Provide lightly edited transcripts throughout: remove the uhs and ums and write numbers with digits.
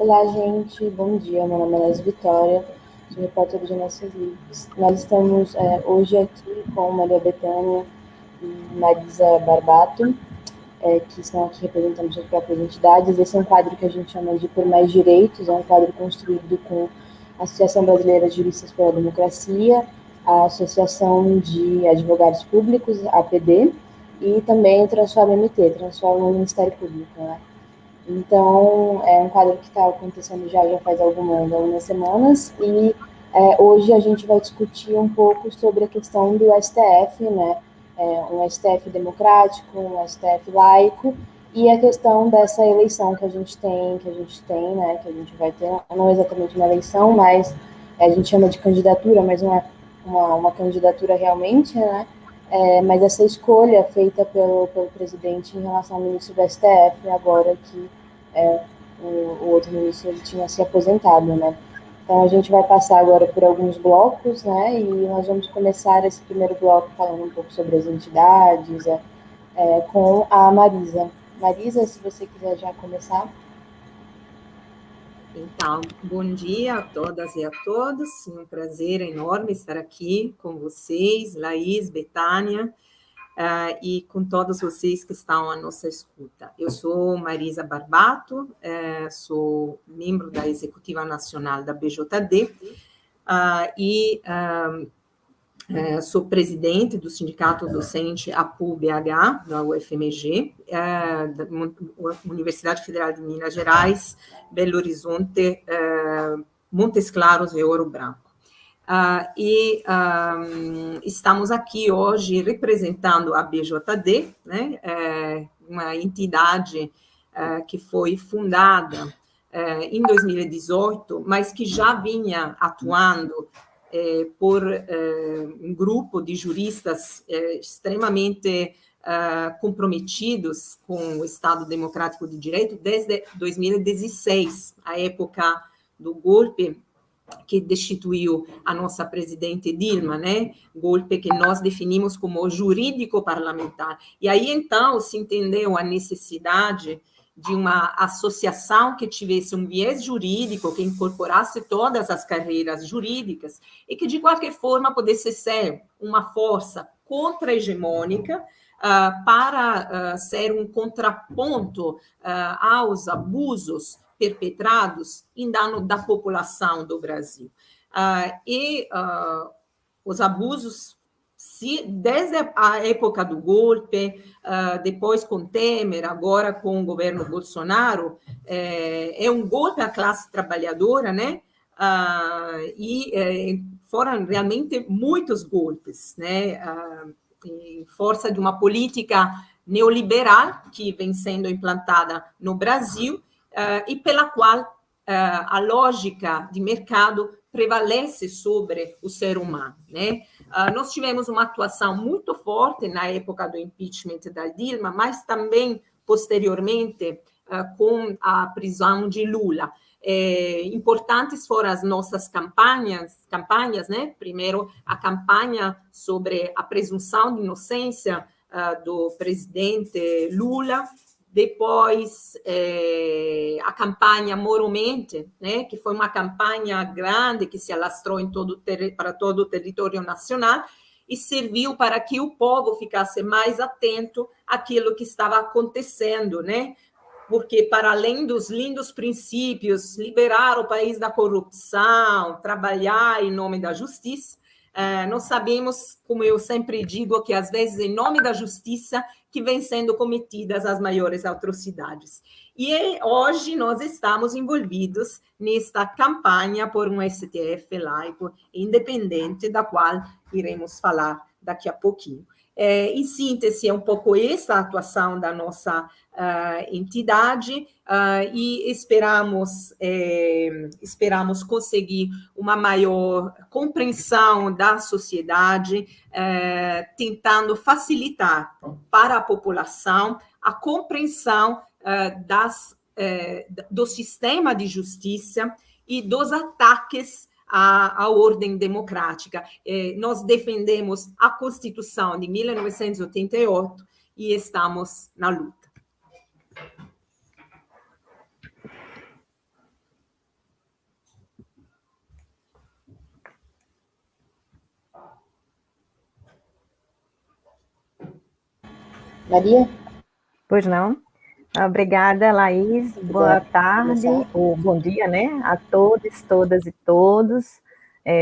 Olá, gente. Bom dia. Meu nome é Laís Vitória, sou repórter de Nossos Livros. Nós estamos hoje aqui com Maria Bethânia e Marisa Barbato, que estão aqui representando suas próprias entidades. Esse é um quadro que a gente chama de Por Mais Direitos, é um quadro construído com a Associação Brasileira de Juristas pela Democracia, a Associação de Advogados Públicos, APD, e também o Transforma MT, Transforma o Ministério Público, né? Então, é um quadro que está acontecendo já faz algumas semanas, e hoje a gente vai discutir um pouco sobre a questão do STF, né? Um STF democrático, um STF laico, e a questão dessa eleição que a gente tem, né? Que a gente vai ter, não exatamente uma eleição, mas a gente chama de candidatura, mas não é uma candidatura realmente, né? Mas essa escolha feita pelo presidente em relação ao ministro do STF, agora que o outro ministro ele tinha se aposentado, né? Então a gente vai passar agora por alguns blocos, né? E nós vamos começar esse primeiro bloco falando um pouco sobre as entidades, com a Marisa. Marisa, se você quiser já começar. Então, bom dia a todas e a todos, um prazer enorme estar aqui com vocês, Laís, Bethânia, e com todos vocês que estão à nossa escuta. Eu sou Marisa Barbato, sou membro da Executiva Nacional da BJD, sou presidente do Sindicato Docente APU-BH, da UFMG, da Universidade Federal de Minas Gerais, Belo Horizonte, Montes Claros e Ouro Branco. Estamos aqui hoje representando a BJD, né, uma entidade que foi fundada em 2018, mas que já vinha atuando por um grupo de juristas extremamente comprometidos com o Estado Democrático de Direito desde 2016, a época do golpe que destituiu a nossa presidente Dilma, né? Golpe que nós definimos como jurídico parlamentar. E aí, então, se entendeu a necessidade de uma associação que tivesse um viés jurídico, que incorporasse todas as carreiras jurídicas e que, de qualquer forma, pudesse ser uma força contra-hegemônica para ser um contraponto aos abusos perpetrados em dano da população do Brasil. Os abusos, desde a época do golpe, depois com Temer, agora com o governo Bolsonaro, é um golpe à classe trabalhadora, né? Foram realmente muitos golpes, né? Em força de uma política neoliberal que vem sendo implantada no Brasil, e pela qual a lógica de mercado prevalece sobre o ser humano, né? Nós tivemos uma atuação muito forte na época do impeachment da Dilma, mas também posteriormente com a prisão de Lula. Importantes foram as nossas campanhas, né? Primeiro, a campanha sobre a presunção de inocência do presidente Lula, depois a campanha Moro Mente, né, que foi uma campanha grande que se alastrou para todo o território nacional e serviu para que o povo ficasse mais atento àquilo que estava acontecendo, né? Porque, para além dos lindos princípios, liberar o país da corrupção, trabalhar em nome da justiça, nós sabemos, como eu sempre digo, que às vezes, em nome da justiça, que vêm sendo cometidas as maiores atrocidades. E hoje nós estamos envolvidos nesta campanha por um STF laico independente, da qual iremos falar daqui a pouquinho. Em síntese, é um pouco essa a atuação da nossa entidade, e esperamos conseguir uma maior compreensão da sociedade, tentando facilitar para a população a compreensão do sistema de justiça e dos ataques à ordem democrática. Nós defendemos a Constituição de 1988 e estamos na luta. Maria? Pois não. Obrigada, Laís. Boa tarde, ou bom dia, né, a todos, todas e todos.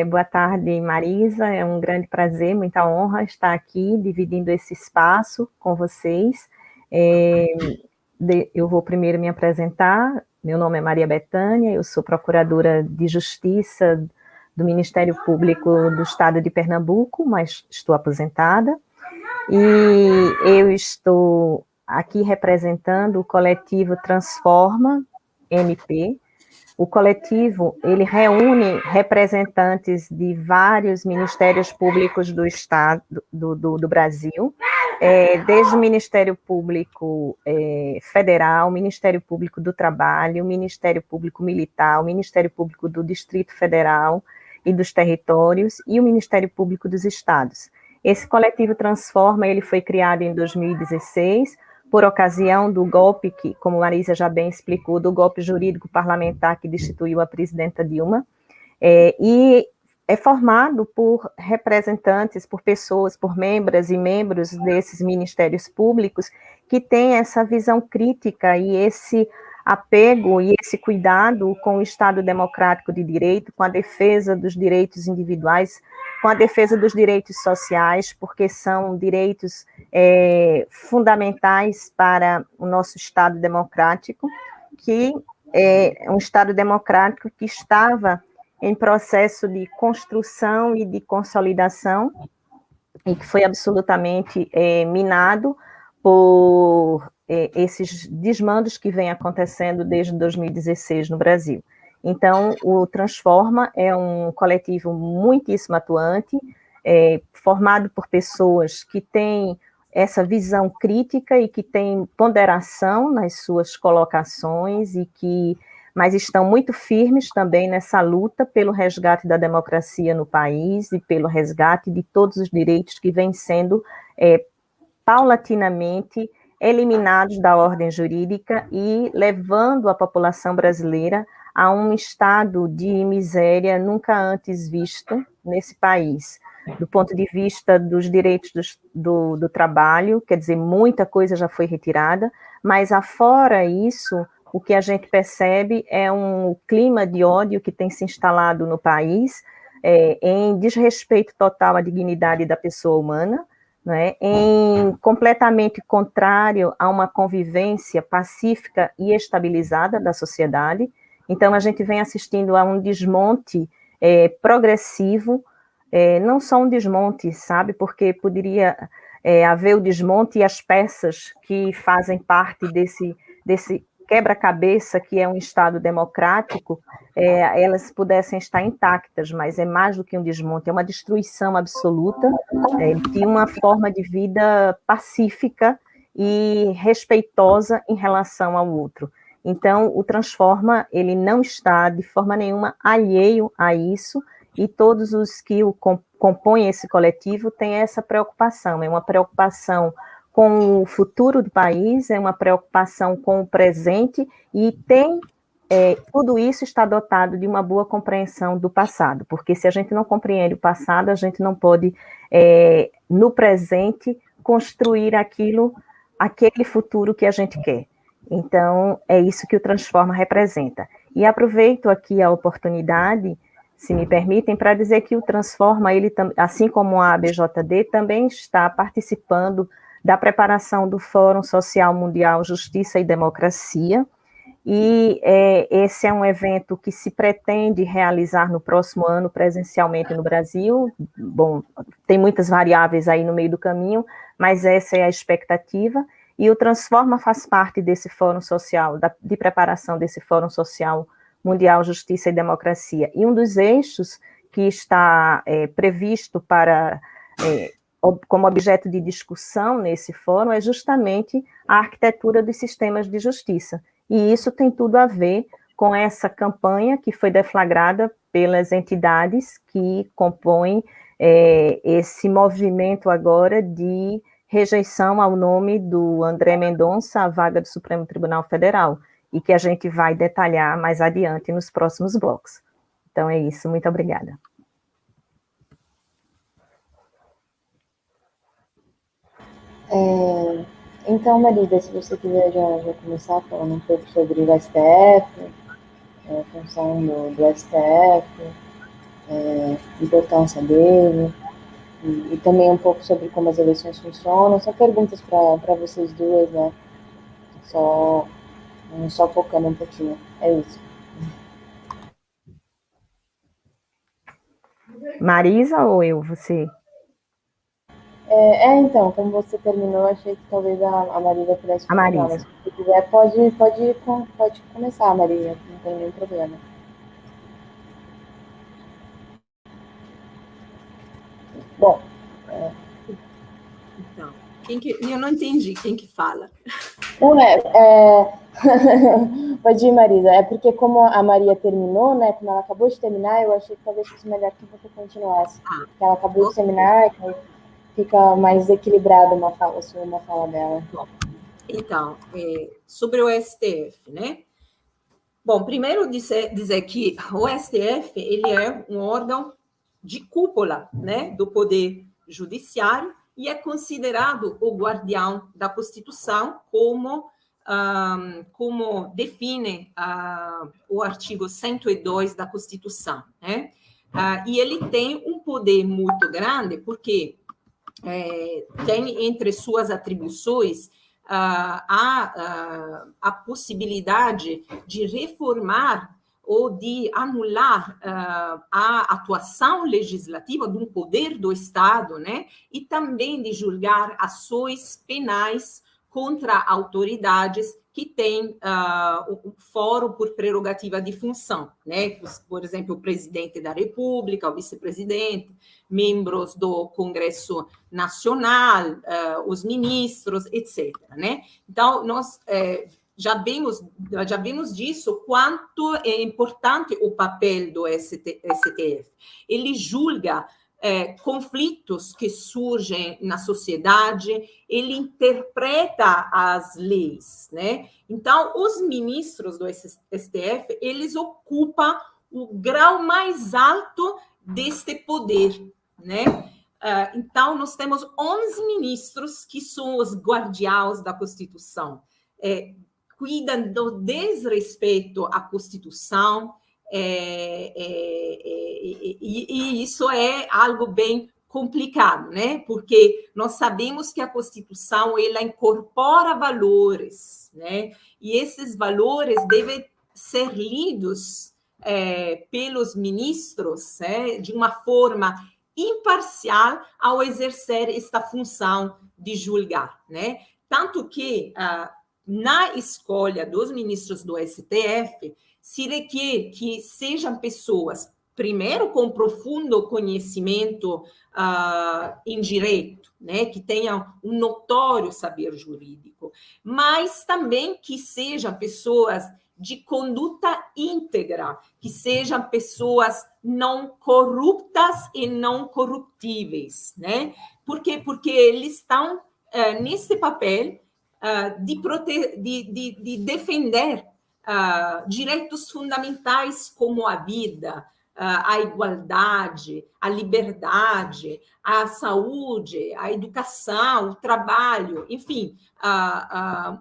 Boa tarde, Marisa. É um grande prazer, muita honra estar aqui dividindo esse espaço com vocês. Eu vou primeiro me apresentar. Meu nome é Maria Bethânia, eu sou procuradora de Justiça do Ministério Público do Estado de Pernambuco, mas estou aposentada. E eu estou aqui representando o coletivo Transforma MP. O coletivo, ele reúne representantes de vários ministérios públicos do Estado, do Brasil, desde o Ministério Público Federal, o Ministério Público do Trabalho, o Ministério Público Militar, o Ministério Público do Distrito Federal e dos Territórios e o Ministério Público dos Estados. Esse coletivo Transforma, ele foi criado em 2016, por ocasião do golpe que, como Marisa já bem explicou, do golpe jurídico parlamentar que destituiu a presidenta Dilma, e é formado por representantes, por pessoas, por membros e membros desses ministérios públicos que têm essa visão crítica e esse apego e esse cuidado com o Estado democrático de direito, com a defesa dos direitos individuais, com a defesa dos direitos sociais, porque são direitos fundamentais para o nosso Estado democrático, que é um Estado democrático que estava em processo de construção e de consolidação, e que foi absolutamente minado por esses desmandos que vêm acontecendo desde 2016 no Brasil. Então, o Transforma é um coletivo muitíssimo atuante, formado por pessoas que têm essa visão crítica e que têm ponderação nas suas colocações mas estão muito firmes também nessa luta pelo resgate da democracia no país e pelo resgate de todos os direitos que vêm sendo paulatinamente eliminados da ordem jurídica e levando a população brasileira a um estado de miséria nunca antes visto nesse país. Do ponto de vista dos direitos do trabalho, quer dizer, muita coisa já foi retirada, mas afora isso, o que a gente percebe é um clima de ódio que tem se instalado no país, em desrespeito total à dignidade da pessoa humana, né, completamente contrário a uma convivência pacífica e estabilizada da sociedade. Então, a gente vem assistindo a um desmonte progressivo, não só um desmonte, sabe, porque poderia haver o desmonte e as peças que fazem parte desse quebra-cabeça que é um Estado democrático, elas pudessem estar intactas, mas é mais do que um desmonte, é uma destruição absoluta de uma forma de vida pacífica e respeitosa em relação ao outro. Então, o Transforma, ele não está de forma nenhuma alheio a isso, e todos os que compõem esse coletivo têm essa preocupação, é uma preocupação com o futuro do país, é uma preocupação com o presente, e tudo isso está dotado de uma boa compreensão do passado, porque se a gente não compreende o passado, a gente não pode, no presente, construir aquele futuro que a gente quer. Então, é isso que o Transforma representa. E aproveito aqui a oportunidade, se me permitem, para dizer que o Transforma, ele, assim como a ABJD, também está participando da preparação do Fórum Social Mundial Justiça e Democracia, e esse é um evento que se pretende realizar no próximo ano presencialmente no Brasil. Bom, tem muitas variáveis aí no meio do caminho, mas essa é a expectativa, e o Transforma faz parte desse Fórum Social, de preparação desse Fórum Social Mundial Justiça e Democracia, e um dos eixos que está previsto como objeto de discussão nesse fórum é justamente a arquitetura dos sistemas de justiça. E isso tem tudo a ver com essa campanha que foi deflagrada pelas entidades que compõem esse movimento agora de rejeição ao nome do André Mendonça à vaga do Supremo Tribunal Federal, e que a gente vai detalhar mais adiante nos próximos blocos. Então é isso, muito obrigada. Então, Marida, se você quiser já começar falando um pouco sobre o STF, a função do STF, a importância dele, e também um pouco sobre como as eleições funcionam. São perguntas para vocês duas, né? Só focando um pouquinho. É isso. Marisa ou eu, você? Então, como você terminou, achei que talvez a Marisa pudesse A continuar, Marisa. mas se você quiser, pode começar, Maria, não tem nenhum problema. Bom, Então, eu não entendi quem que fala. não pode ir, Marisa. É porque como a Maria terminou, né? Como ela acabou de terminar, eu achei que talvez fosse melhor que você continuasse. Porque ela acabou de terminar, então fica mais equilibrada uma fala dela. Bom, então, sobre o STF, né? Bom, primeiro dizer que o STF ele é um órgão de cúpula, né, do poder judiciário e é considerado o guardião da Constituição, como define o artigo 102 da Constituição, né? E ele tem um poder muito grande porque tem entre suas atribuições a possibilidade de reformar ou de anular a atuação legislativa de um poder do Estado, né? E também de julgar ações penais contra autoridades que têm o fórum por prerrogativa de função, né? Por exemplo, o presidente da República, o vice-presidente, membros do Congresso Nacional, os ministros, etc. Né? Então, nós já vimos disso, quanto é importante o papel do STF. Ele julga conflitos que surgem na sociedade, ele interpreta as leis, né? Então, os ministros do STF, eles ocupam o grau mais alto deste poder, né? Então, nós temos 11 ministros que são os guardiãos da Constituição, cuidam do desrespeito à Constituição, e isso é algo bem complicado, né? Porque nós sabemos que a Constituição ela incorpora valores, né? E esses valores devem ser lidos pelos ministros de uma forma imparcial ao exercer esta função de julgar, né? Tanto que na escolha dos ministros do STF se requer que sejam pessoas, primeiro, com profundo conhecimento em direito, né? Que tenham um notório saber jurídico, mas também que sejam pessoas de conduta íntegra, que sejam pessoas não corruptas e não corruptíveis, né? Por quê? Porque eles estão nesse papel de defender direitos fundamentais como a vida, a igualdade, a liberdade, a saúde, a educação, o trabalho, enfim, a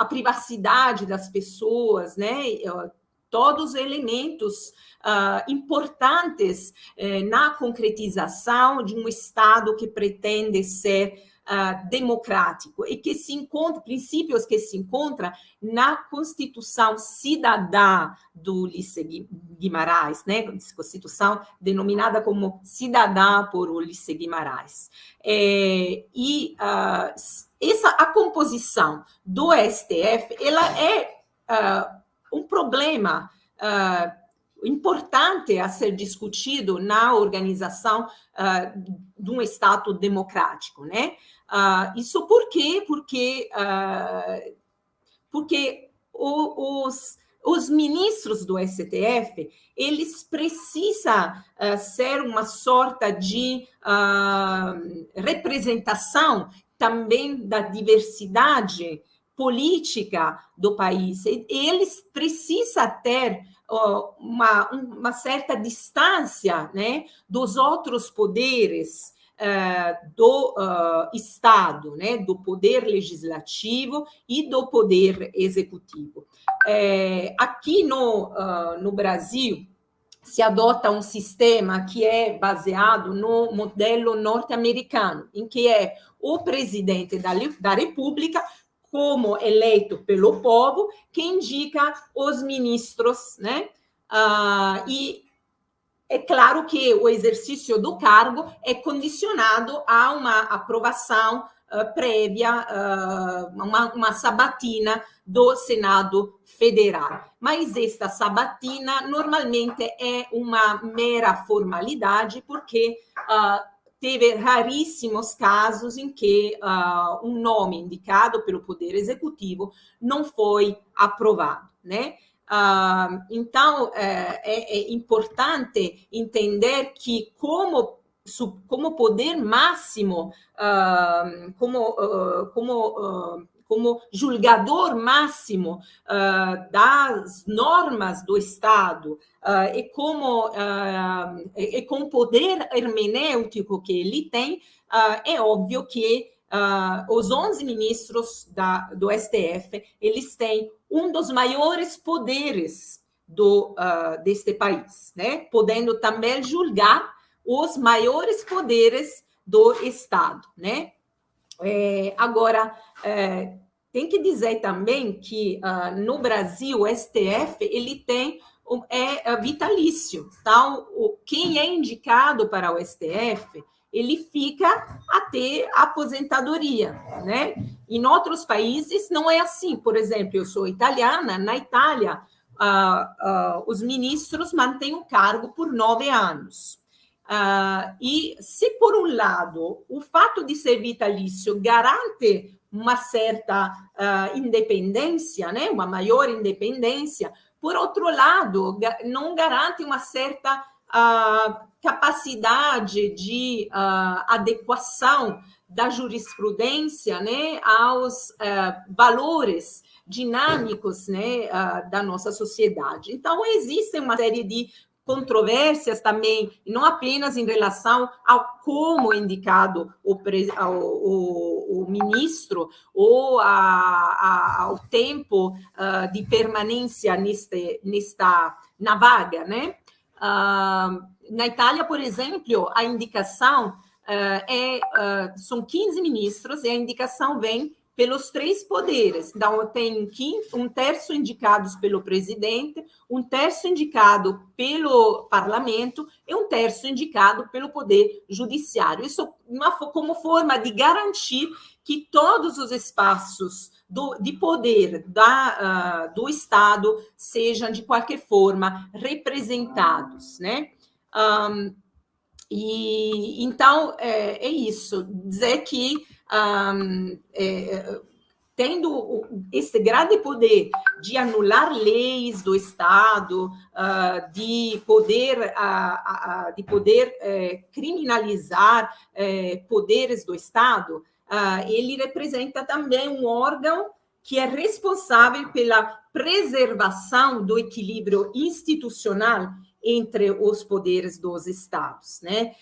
privacidade das pessoas, né? Todos os elementos importantes na concretização de um Estado que pretende ser democrático e que se encontra, princípios que se encontram na Constituição Cidadã do Ulisses Guimarães, né? Constituição denominada como Cidadã por Ulisses Guimarães. A composição do STF, ela é um problema importante a ser discutido na organização de um Estado democrático, né? Isso por quê? Porque os ministros do STF, eles precisam ser uma sorte de representação também da diversidade política do país. Eles precisam ter uma certa distância, né, dos outros poderes do Estado, né, do poder legislativo e do poder executivo. Aqui no Brasil, se adota um sistema que é baseado no modelo norte-americano, em que é o presidente da República, como eleito pelo povo, que indica os ministros, né? E é claro que o exercício do cargo é condicionado a uma aprovação prévia, uma sabatina do Senado Federal. Mas esta sabatina normalmente é uma mera formalidade, porque teve raríssimos casos em que um nome indicado pelo Poder Executivo não foi aprovado, né? Então, é importante entender que, como poder máximo, como julgador máximo das normas do Estado e com o poder hermenêutico que ele tem, é óbvio que os 11 ministros do STF, eles têm um dos maiores poderes deste país, né? Podendo também julgar os maiores poderes do Estado, né? Agora, tem que dizer também que no Brasil o STF ele tem vitalício, então quem é indicado para o STF ele fica até a aposentadoria, né? Em outros países não é assim. Por exemplo, eu sou italiana, na Itália os ministros mantêm o cargo por 9 anos. E se, por um lado, o fato de ser vitalício garante uma certa independência, né? Uma maior independência, por outro lado, não garante uma certa capacidade de adequação da jurisprudência, né, aos valores dinâmicos, né, da nossa sociedade. Então, existe uma série de controvérsias também, não apenas em relação ao como exemplo o ministro ou ao tempo de permanência na vaga, né? Na Itália, por exemplo, a indicação são 15 ministros e a indicação vem pelos 3 poderes. Então, tem um terço indicados pelo presidente, um terço indicado pelo parlamento e um terço indicado pelo poder judiciário. Isso como forma de garantir que todos os espaços de poder do Estado sejam, de qualquer forma, representados, né? E então é isso, dizer que tendo esse grande poder de anular leis do Estado, de poder criminalizar poderes do Estado, ele representa também um órgão que é responsável pela preservação do equilíbrio institucional entre os poderes dos estados, né?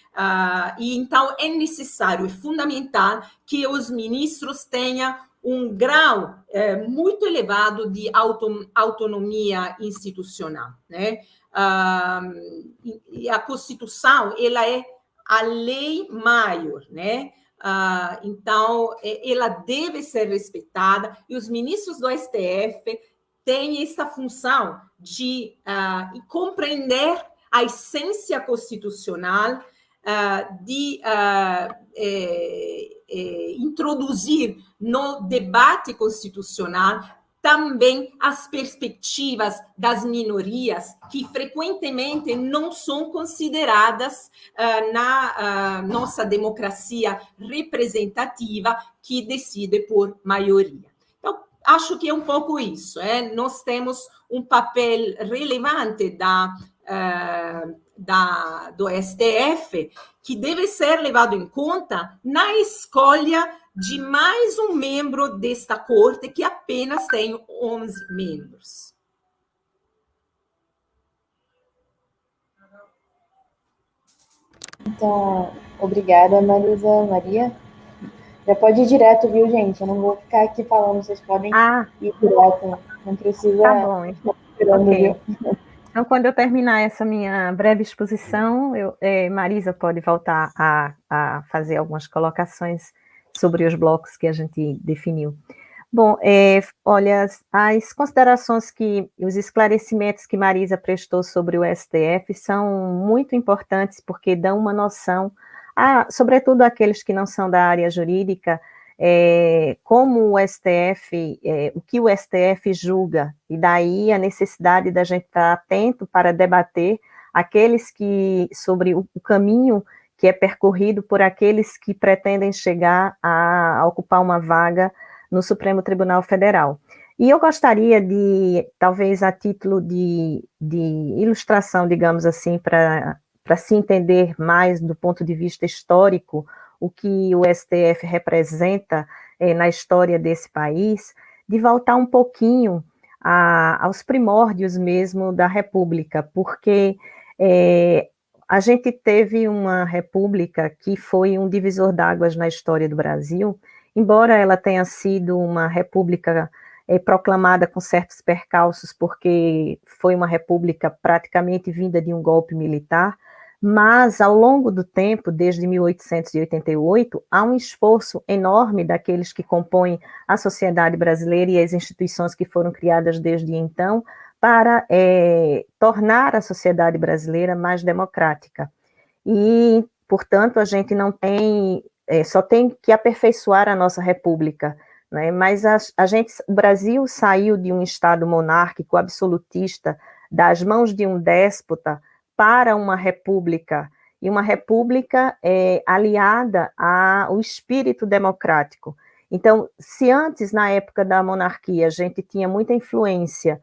E então é necessário, é fundamental que os ministros tenham um grau muito elevado de autonomia institucional, né? E a Constituição, ela é a lei maior, né? Então, ela deve ser respeitada e os ministros do STF têm essa função de compreender a essência constitucional, de introduzir no debate constitucional também as perspectivas das minorias, que frequentemente não são consideradas na nossa democracia representativa, que decide por maioria. Então, acho que é um pouco isso. Nós temos um papel relevante do STF que deve ser levado em conta na escolha de mais um membro desta corte, que apenas tem 11 membros. Então, obrigada, Marisa. Maria. Já pode ir direto, viu, gente? Eu não vou ficar aqui falando, vocês podem ir direto. Não precisa tá bom. ficar esperando, Ok. viu? Então, quando eu terminar essa minha breve exposição, Marisa pode voltar a fazer algumas colocações sobre os blocos que a gente definiu. Bom, olha, as considerações os esclarecimentos que Marisa prestou sobre o STF são muito importantes porque dão uma noção, sobretudo aqueles que não são da área jurídica, como o STF, o que o STF julga, e daí a necessidade da gente estar atento para debater sobre o caminho que é percorrido por aqueles que pretendem chegar a ocupar uma vaga no Supremo Tribunal Federal. E eu gostaria de, talvez a título de ilustração, digamos assim, para se entender mais do ponto de vista histórico, o que o STF representa na história desse país, de voltar um pouquinho aos primórdios mesmo da República, porque a gente teve uma república que foi um divisor d'águas na história do Brasil, embora ela tenha sido uma república proclamada com certos percalços, porque foi uma república praticamente vinda de um golpe militar, mas ao longo do tempo, desde 1888, há um esforço enorme daqueles que compõem a sociedade brasileira e as instituições que foram criadas desde então para tornar a sociedade brasileira mais democrática. E, portanto, a gente não tem, só tem que aperfeiçoar a nossa república, né? Mas o Brasil saiu de um Estado monárquico absolutista, das mãos de um déspota, para uma república, e uma república aliada ao espírito democrático. Então, se antes, na época da monarquia, a gente tinha muita influência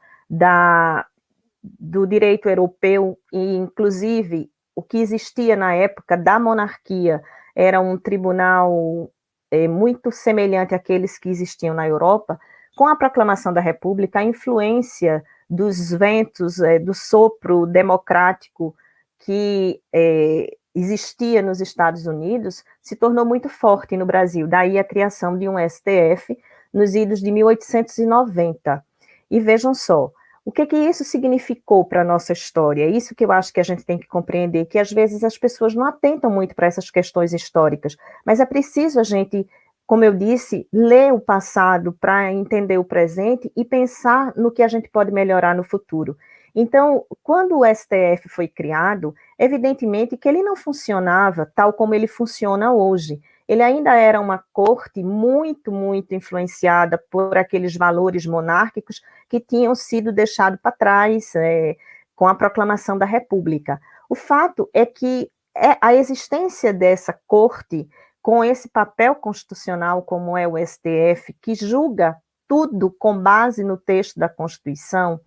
do direito europeu, e inclusive o que existia na época da monarquia era um tribunal muito semelhante àqueles que existiam na Europa, com a proclamação da República, a influência dos ventos, do sopro democrático que existia nos Estados Unidos, se tornou muito forte no Brasil. Daí a criação de um STF nos idos de 1890. E vejam só, o que isso significou para a nossa história? É isso que eu acho que a gente tem que compreender, que às vezes as pessoas não atentam muito para essas questões históricas, mas é preciso a gente, como eu disse, ler o passado para entender o presente e pensar no que a gente pode melhorar no futuro. Então, quando o STF foi criado, evidentemente que ele não funcionava tal como ele funciona hoje. Ele ainda era uma corte muito, muito influenciada por aqueles valores monárquicos que tinham sido deixados para trás com a proclamação da República. O fato é que a existência dessa corte, com esse papel constitucional como é o STF, que julga tudo com base no texto da Constituição,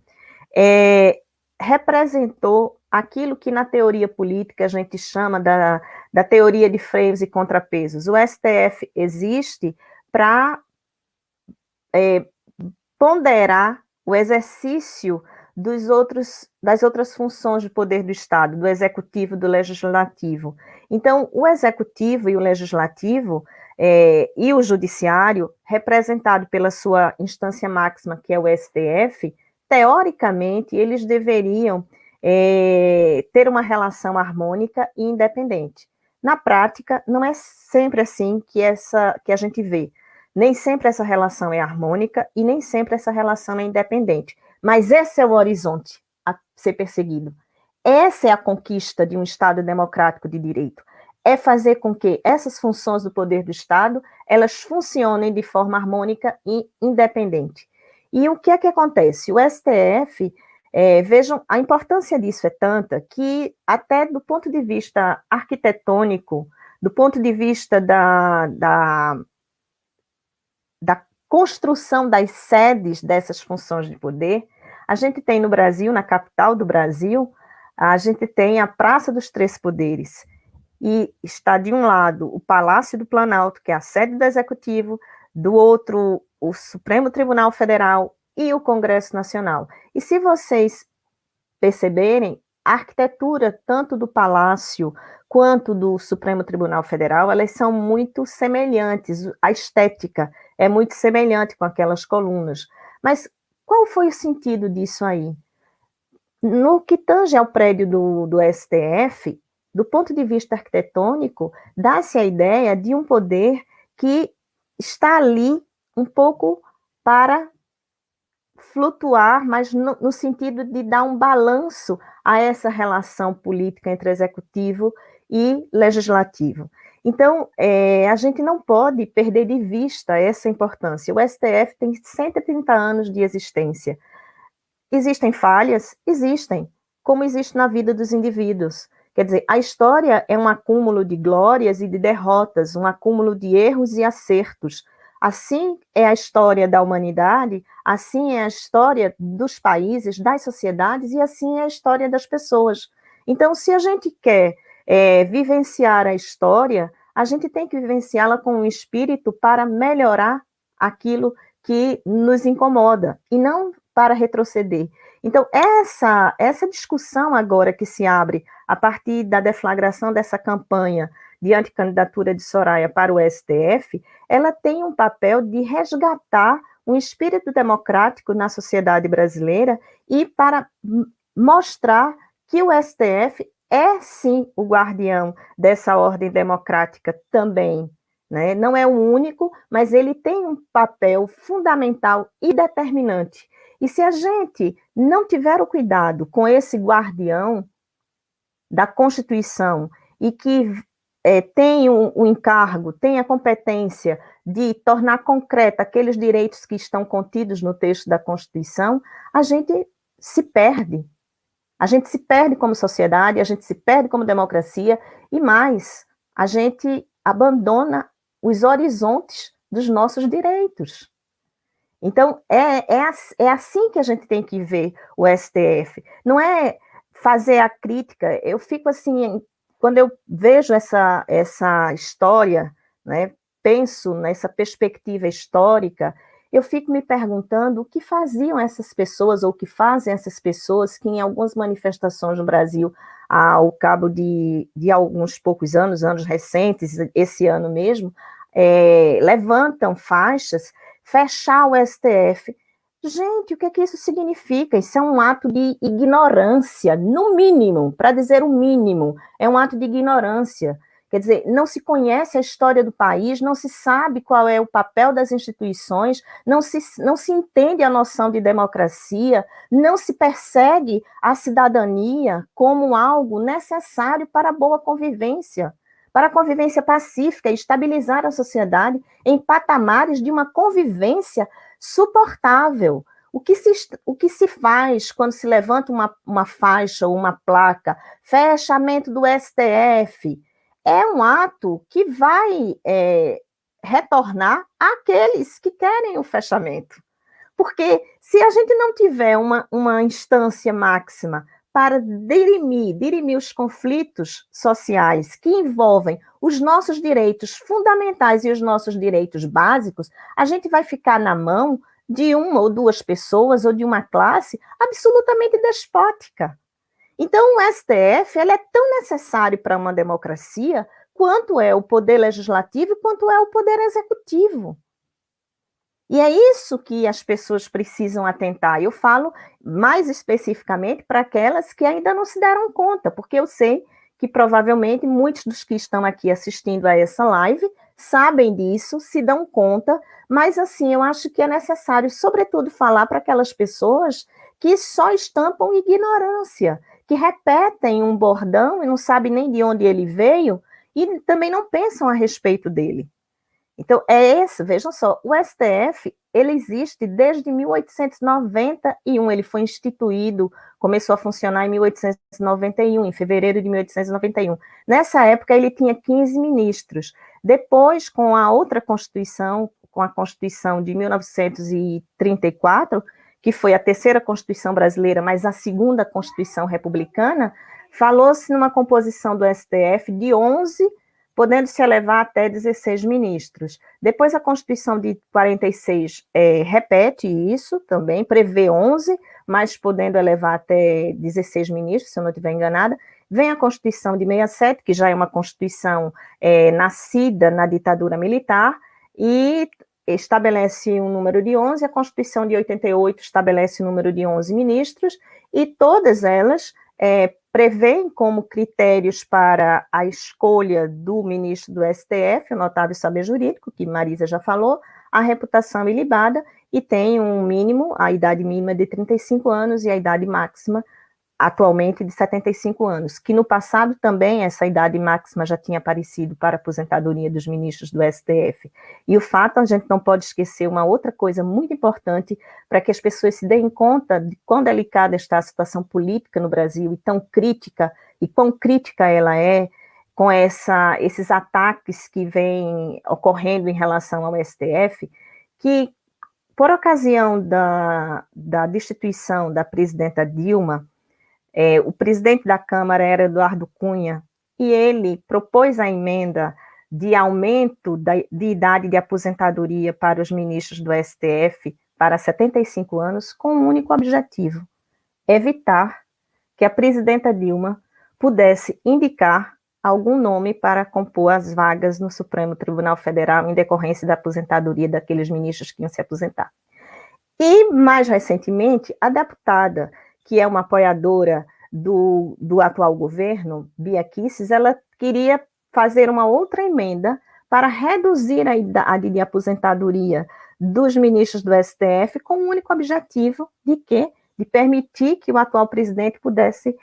representou aquilo que na teoria política a gente chama da teoria de freios e contrapesos. O STF existe para ponderar o exercício das outras funções de poder do Estado, do executivo e do legislativo. Então, o executivo e o legislativo e o judiciário, representado pela sua instância máxima, que é o STF, teoricamente, eles deveriam ter uma relação harmônica e independente. Na prática, não é sempre assim que a gente vê. Nem sempre essa relação é harmônica e nem sempre essa relação é independente. Mas esse é o horizonte a ser perseguido. Essa é a conquista de um Estado democrático de direito. É fazer com que essas funções do poder do Estado, elas funcionem de forma harmônica e independente. E o que é que acontece? O STF, vejam, a importância disso é tanta que até do ponto de vista arquitetônico, do ponto de vista da construção das sedes dessas funções de poder, a gente tem no Brasil, na capital do Brasil, a gente tem a Praça dos Três Poderes, e está de um lado o Palácio do Planalto, que é a sede do Executivo, do outro o Supremo Tribunal Federal e o Congresso Nacional. E se vocês perceberem, a arquitetura tanto do palácio quanto do Supremo Tribunal Federal, elas são muito semelhantes, a estética é muito semelhante com aquelas colunas. Mas qual foi o sentido disso aí? No que tange ao prédio do STF, do ponto de vista arquitetônico, dá-se a ideia de um poder que está ali um pouco para flutuar, mas no sentido de dar um balanço a essa relação política entre executivo e legislativo. Então, a gente não pode perder de vista essa importância. O STF tem 130 anos de existência. Existem falhas? Existem, como existe na vida dos indivíduos. Quer dizer, a história é um acúmulo de glórias e de derrotas, um acúmulo de erros e acertos. Assim é a história da humanidade, assim é a história dos países, das sociedades, e assim é a história das pessoas. Então, se a gente quer vivenciar a história, a gente tem que vivenciá-la com um espírito para melhorar aquilo que nos incomoda, e não para retroceder. Então, essa discussão agora que se abre a partir da deflagração dessa campanha de anticandidatura de Soraya para o STF, ela tem um papel de resgatar um espírito democrático na sociedade brasileira e para mostrar que o STF é, sim, o guardião dessa ordem democrática também, né? Não é o único, mas ele tem um papel fundamental e determinante. E se a gente não tiver o cuidado com esse guardião da Constituição e que tem o encargo, tem a competência de tornar concreta aqueles direitos que estão contidos no texto da Constituição, a gente se perde. A gente se perde como sociedade, a gente se perde como democracia, e mais, a gente abandona os horizontes dos nossos direitos. Então, é assim que a gente tem que ver o STF. Não é fazer a crítica. Eu fico assim, quando eu vejo essa história, né, penso nessa perspectiva histórica, eu fico me perguntando o que faziam essas pessoas, ou o que fazem essas pessoas que em algumas manifestações no Brasil, ao cabo de alguns poucos anos recentes, esse ano mesmo, levantam faixas, fechar o STF. Gente, o que é que isso significa? Isso é um ato de ignorância, no mínimo, para dizer o mínimo, é um ato de ignorância. Quer dizer, não se conhece a história do país, não se sabe qual é o papel das instituições, não se entende a noção de democracia, não se persegue a cidadania como algo necessário para a boa convivência, para a convivência pacífica e estabilizar a sociedade em patamares de uma convivência suportável. O que se faz quando se levanta uma faixa ou uma placa, fechamento do STF, é um ato que vai retornar àqueles que querem o fechamento. Porque se a gente não tiver uma instância máxima para dirimir os conflitos sociais que envolvem os nossos direitos fundamentais e os nossos direitos básicos, a gente vai ficar na mão de uma ou duas pessoas ou de uma classe absolutamente despótica. Então, o STF ele é tão necessário para uma democracia quanto é o poder legislativo e quanto é o poder executivo. E é isso que as pessoas precisam atentar. Eu falo mais especificamente para aquelas que ainda não se deram conta, porque eu sei que provavelmente muitos dos que estão aqui assistindo a essa live sabem disso, se dão conta, mas assim, eu acho que é necessário, sobretudo, falar para aquelas pessoas que só estampam ignorância, que repetem um bordão e não sabem nem de onde ele veio e também não pensam a respeito dele. Então, vejam só, o STF, ele existe desde 1891, ele foi instituído, começou a funcionar em 1891, em fevereiro de 1891. Nessa época, ele tinha 15 ministros. Depois, com a outra Constituição, com a Constituição de 1934, que foi a terceira Constituição brasileira, mas a segunda Constituição republicana, falou-se numa composição do STF de 11, podendo se elevar até 16 ministros. Depois, a Constituição de 46 repete isso também, prevê 11, mas podendo elevar até 16 ministros, se eu não estiver enganada. Vem a Constituição de 67, que já é uma Constituição nascida na ditadura militar, e estabelece um número de 11, a Constituição de 88 estabelece o número de 11 ministros, e todas elas prevêem como critérios para a escolha do ministro do STF, o notável saber jurídico, que Marisa já falou, a reputação ilibada, e tem um mínimo, a idade mínima de 35 anos e a idade máxima atualmente de 75 anos, que no passado também essa idade máxima já tinha aparecido para a aposentadoria dos ministros do STF. E o fato, a gente não pode esquecer uma outra coisa muito importante para que as pessoas se deem conta de quão delicada está a situação política no Brasil e tão crítica, e quão crítica ela é com esses ataques que vêm ocorrendo em relação ao STF, que por ocasião da destituição da presidenta Dilma, o presidente da Câmara era Eduardo Cunha, e ele propôs a emenda de aumento de idade de aposentadoria para os ministros do STF para 75 anos, com um único objetivo: evitar que a presidenta Dilma pudesse indicar algum nome para compor as vagas no Supremo Tribunal Federal em decorrência da aposentadoria daqueles ministros que iam se aposentar. E, mais recentemente, a deputada, que é uma apoiadora do atual governo, Bia Kicis, ela queria fazer uma outra emenda para reduzir a idade de aposentadoria dos ministros do STF com o único objetivo de quê? De permitir que o atual presidente pudesse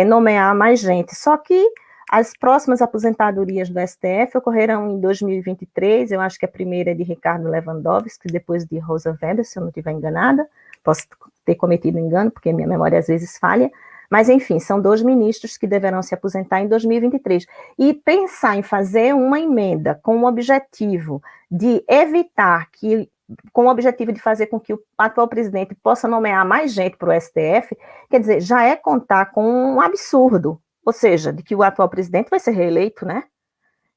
nomear mais gente. Só que as próximas aposentadorias do STF ocorrerão em 2023, eu acho que a primeira é de Ricardo Lewandowski, depois de Rosa Weber, se eu não estiver enganada, posso ter cometido engano, porque minha memória às vezes falha, mas enfim, são 2 ministros que deverão se aposentar em 2023. E pensar em fazer uma emenda com o objetivo de evitar que, com o objetivo de fazer com que o atual presidente possa nomear mais gente para o STF, quer dizer, já é contar com um absurdo, ou seja, de que o atual presidente vai ser reeleito, né?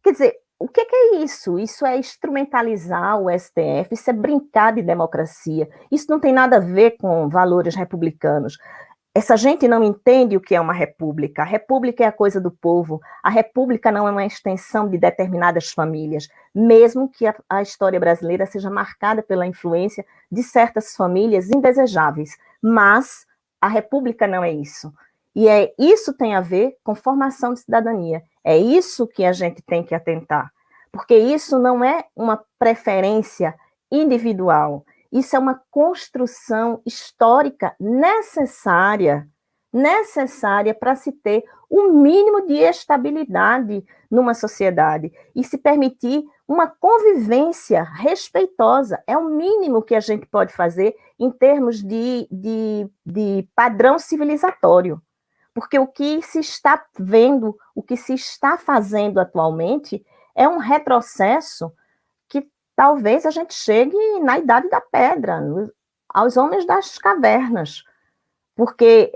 Quer dizer, o que é isso? Isso é instrumentalizar o STF, isso é brincar de democracia, isso não tem nada a ver com valores republicanos. Essa gente não entende o que é uma república. A república é a coisa do povo. A república não é uma extensão de determinadas famílias, mesmo que a história brasileira seja marcada pela influência de certas famílias indesejáveis. Mas a república não é isso. E isso tem a ver com formação de cidadania. É isso que a gente tem que atentar. Porque isso não é uma preferência individual. Isso é uma construção histórica necessária para se ter um mínimo de estabilidade numa sociedade e se permitir uma convivência respeitosa. É o mínimo que a gente pode fazer em termos de padrão civilizatório. Porque o que se está vendo, o que se está fazendo atualmente é um retrocesso que talvez a gente chegue na Idade da Pedra, aos homens das cavernas. Porque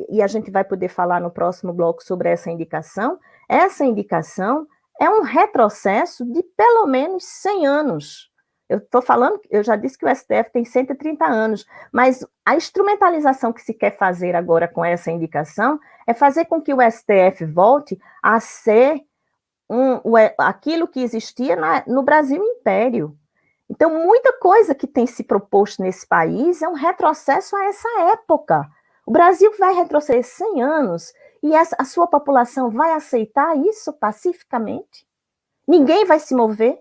e a gente vai poder falar no próximo bloco sobre essa indicação é um retrocesso de pelo menos 100 anos. Eu estou falando, eu já disse que o STF tem 130 anos, mas a instrumentalização que se quer fazer agora com essa indicação é fazer com que o STF volte a ser aquilo que existia no Brasil Império. Então, muita coisa que tem se proposto nesse país é um retrocesso a essa época. O Brasil vai retroceder 100 anos e a sua população vai aceitar isso pacificamente? Ninguém vai se mover?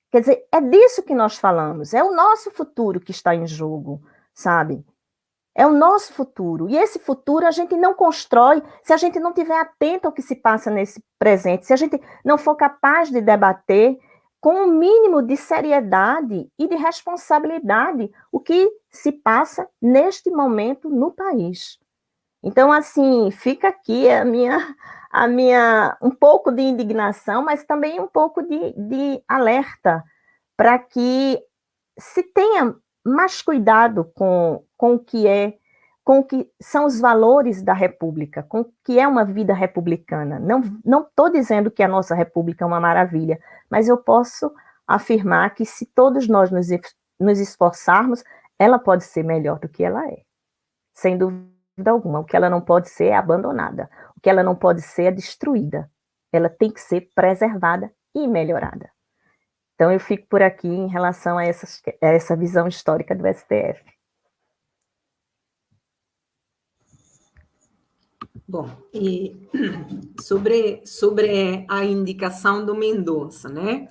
Quer dizer, é disso que nós falamos, é o nosso futuro que está em jogo, sabe? É o nosso futuro, e esse futuro a gente não constrói se a gente não estiver atento ao que se passa nesse presente, se a gente não for capaz de debater com um mínimo de seriedade e de responsabilidade o que se passa neste momento no país. Então, assim, fica aqui a minha um pouco de indignação, mas também um pouco de alerta para que se tenha mais cuidado com o que são os valores da República, com o que é uma vida republicana. Não estou dizendo que a nossa República é uma maravilha, mas eu posso afirmar que se todos nós nos esforçarmos, ela pode ser melhor do que ela é, sem dúvida alguma. O que ela não pode ser é abandonada. O que ela não pode ser é destruída. Ela tem que ser preservada e melhorada. Então, eu fico por aqui em relação a essa visão histórica do STF. Bom, e sobre a indicação do Mendonça, né?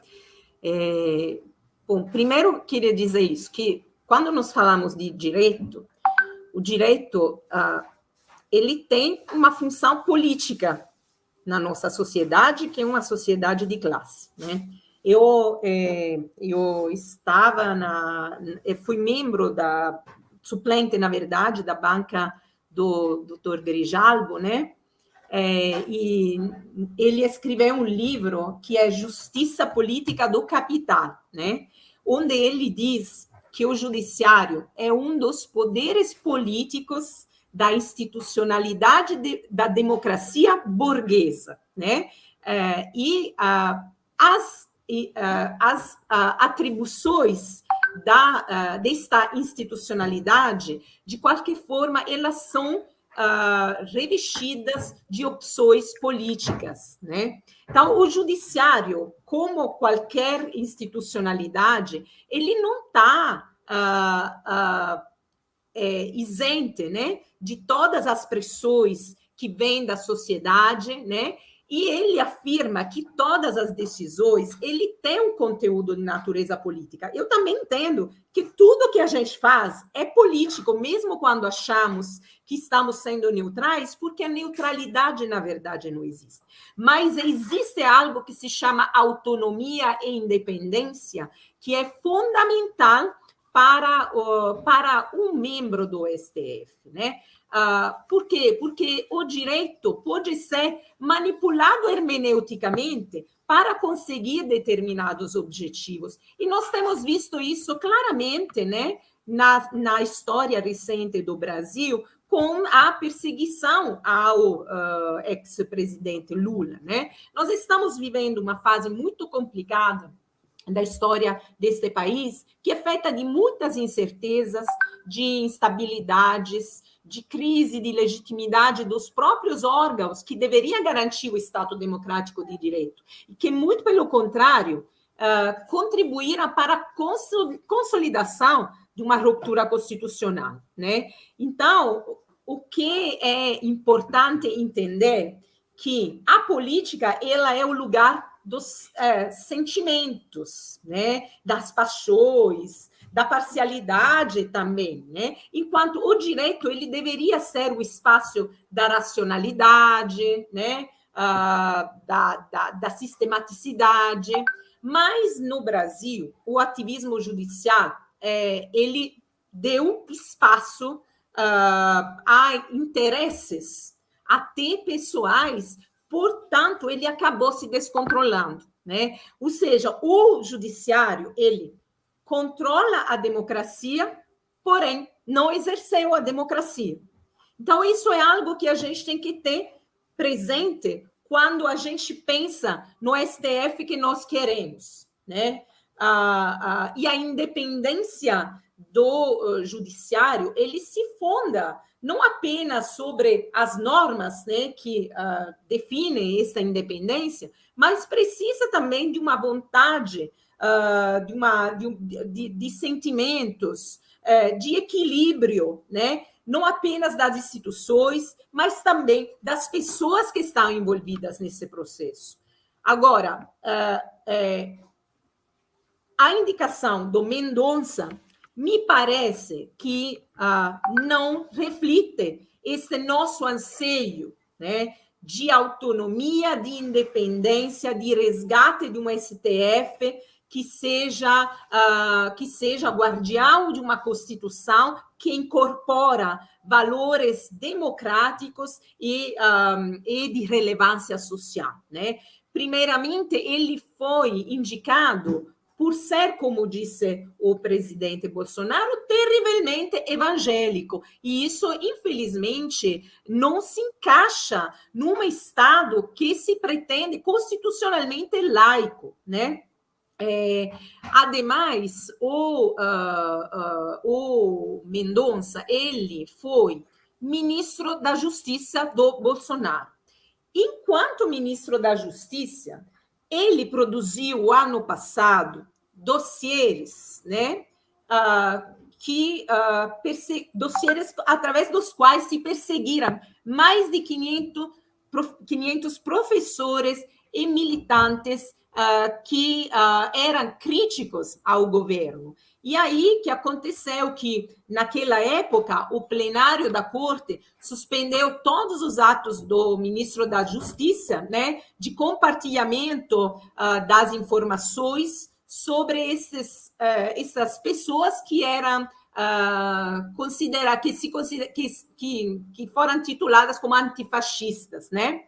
Bom, primeiro queria dizer isso, que quando nós falamos de direito, o direito, ele tem uma função política na nossa sociedade, que é uma sociedade de classe, né? Eu fui membro suplente, na verdade, da banca do Dr. Grijalbo, né? E ele escreveu um livro que é Justiça Política do Capital, né? Onde ele diz que o judiciário é um dos poderes políticos da institucionalidade da democracia burguesa, né? As atribuições desta institucionalidade, de qualquer forma, elas são revestidas de opções políticas, né? Então, o judiciário, como qualquer institucionalidade, ele não está isente, né, de todas as pressões que vêm da sociedade, né? E ele afirma que todas as decisões, ele tem um conteúdo de natureza política. Eu também entendo que tudo que a gente faz é político, mesmo quando achamos que estamos sendo neutrais, porque a neutralidade, na verdade, não existe. Mas existe algo que se chama autonomia e independência, que é fundamental para um membro do STF, né? Por quê? Porque o direito pode ser manipulado hermeneuticamente para conseguir determinados objetivos. E nós temos visto isso claramente, né, na história recente do Brasil, com a perseguição ao ex-presidente Lula, né? Nós estamos vivendo uma fase muito complicada da história deste país, que é feita de muitas incertezas, de instabilidades, de crise de legitimidade dos próprios órgãos que deveria garantir o Estado democrático de direito, e que, muito pelo contrário, contribuíram para a consolidação de uma ruptura constitucional, né? Então, o que é importante entender que a política, ela é o lugar dos sentimentos, né? Das paixões, da parcialidade também, né? Enquanto o direito, ele deveria ser o espaço da racionalidade, né? Da sistematicidade, mas no Brasil, o ativismo judicial, ele deu espaço a interesses até pessoais, portanto, ele acabou se descontrolando, né? Ou seja, o judiciário, ele controla a democracia, porém, não exerceu a democracia. Então, isso é algo que a gente tem que ter presente quando a gente pensa no STF que nós queremos, né? E a independência do judiciário, ele se funda não apenas sobre as normas, né, que definem essa independência, mas precisa também de uma vontade, de sentimentos, de equilíbrio, né? Não apenas das instituições, mas também das pessoas que estão envolvidas nesse processo. Agora, a indicação do Mendonça me parece que não reflete esse nosso anseio, né, de autonomia, de independência, de resgate de uma STF que seja guardião de uma Constituição que incorpora valores democráticos e de relevância social, né? Primeiramente, ele foi indicado por ser, como disse o presidente Bolsonaro, terrivelmente evangélico. E isso, infelizmente, não se encaixa num Estado que se pretende constitucionalmente laico, né? Ademais, o Mendonça, ele foi ministro da Justiça do Bolsonaro. Enquanto ministro da Justiça, ele produziu, ano passado, dossiês, né, dossiês através dos quais se perseguiram mais de 500 professores e militantes que eram críticos ao governo. E aí que aconteceu que, naquela época, o plenário da Corte suspendeu todos os atos do ministro da Justiça, né, de compartilhamento das informações sobre essas pessoas que eram que foram tituladas como antifascistas, né?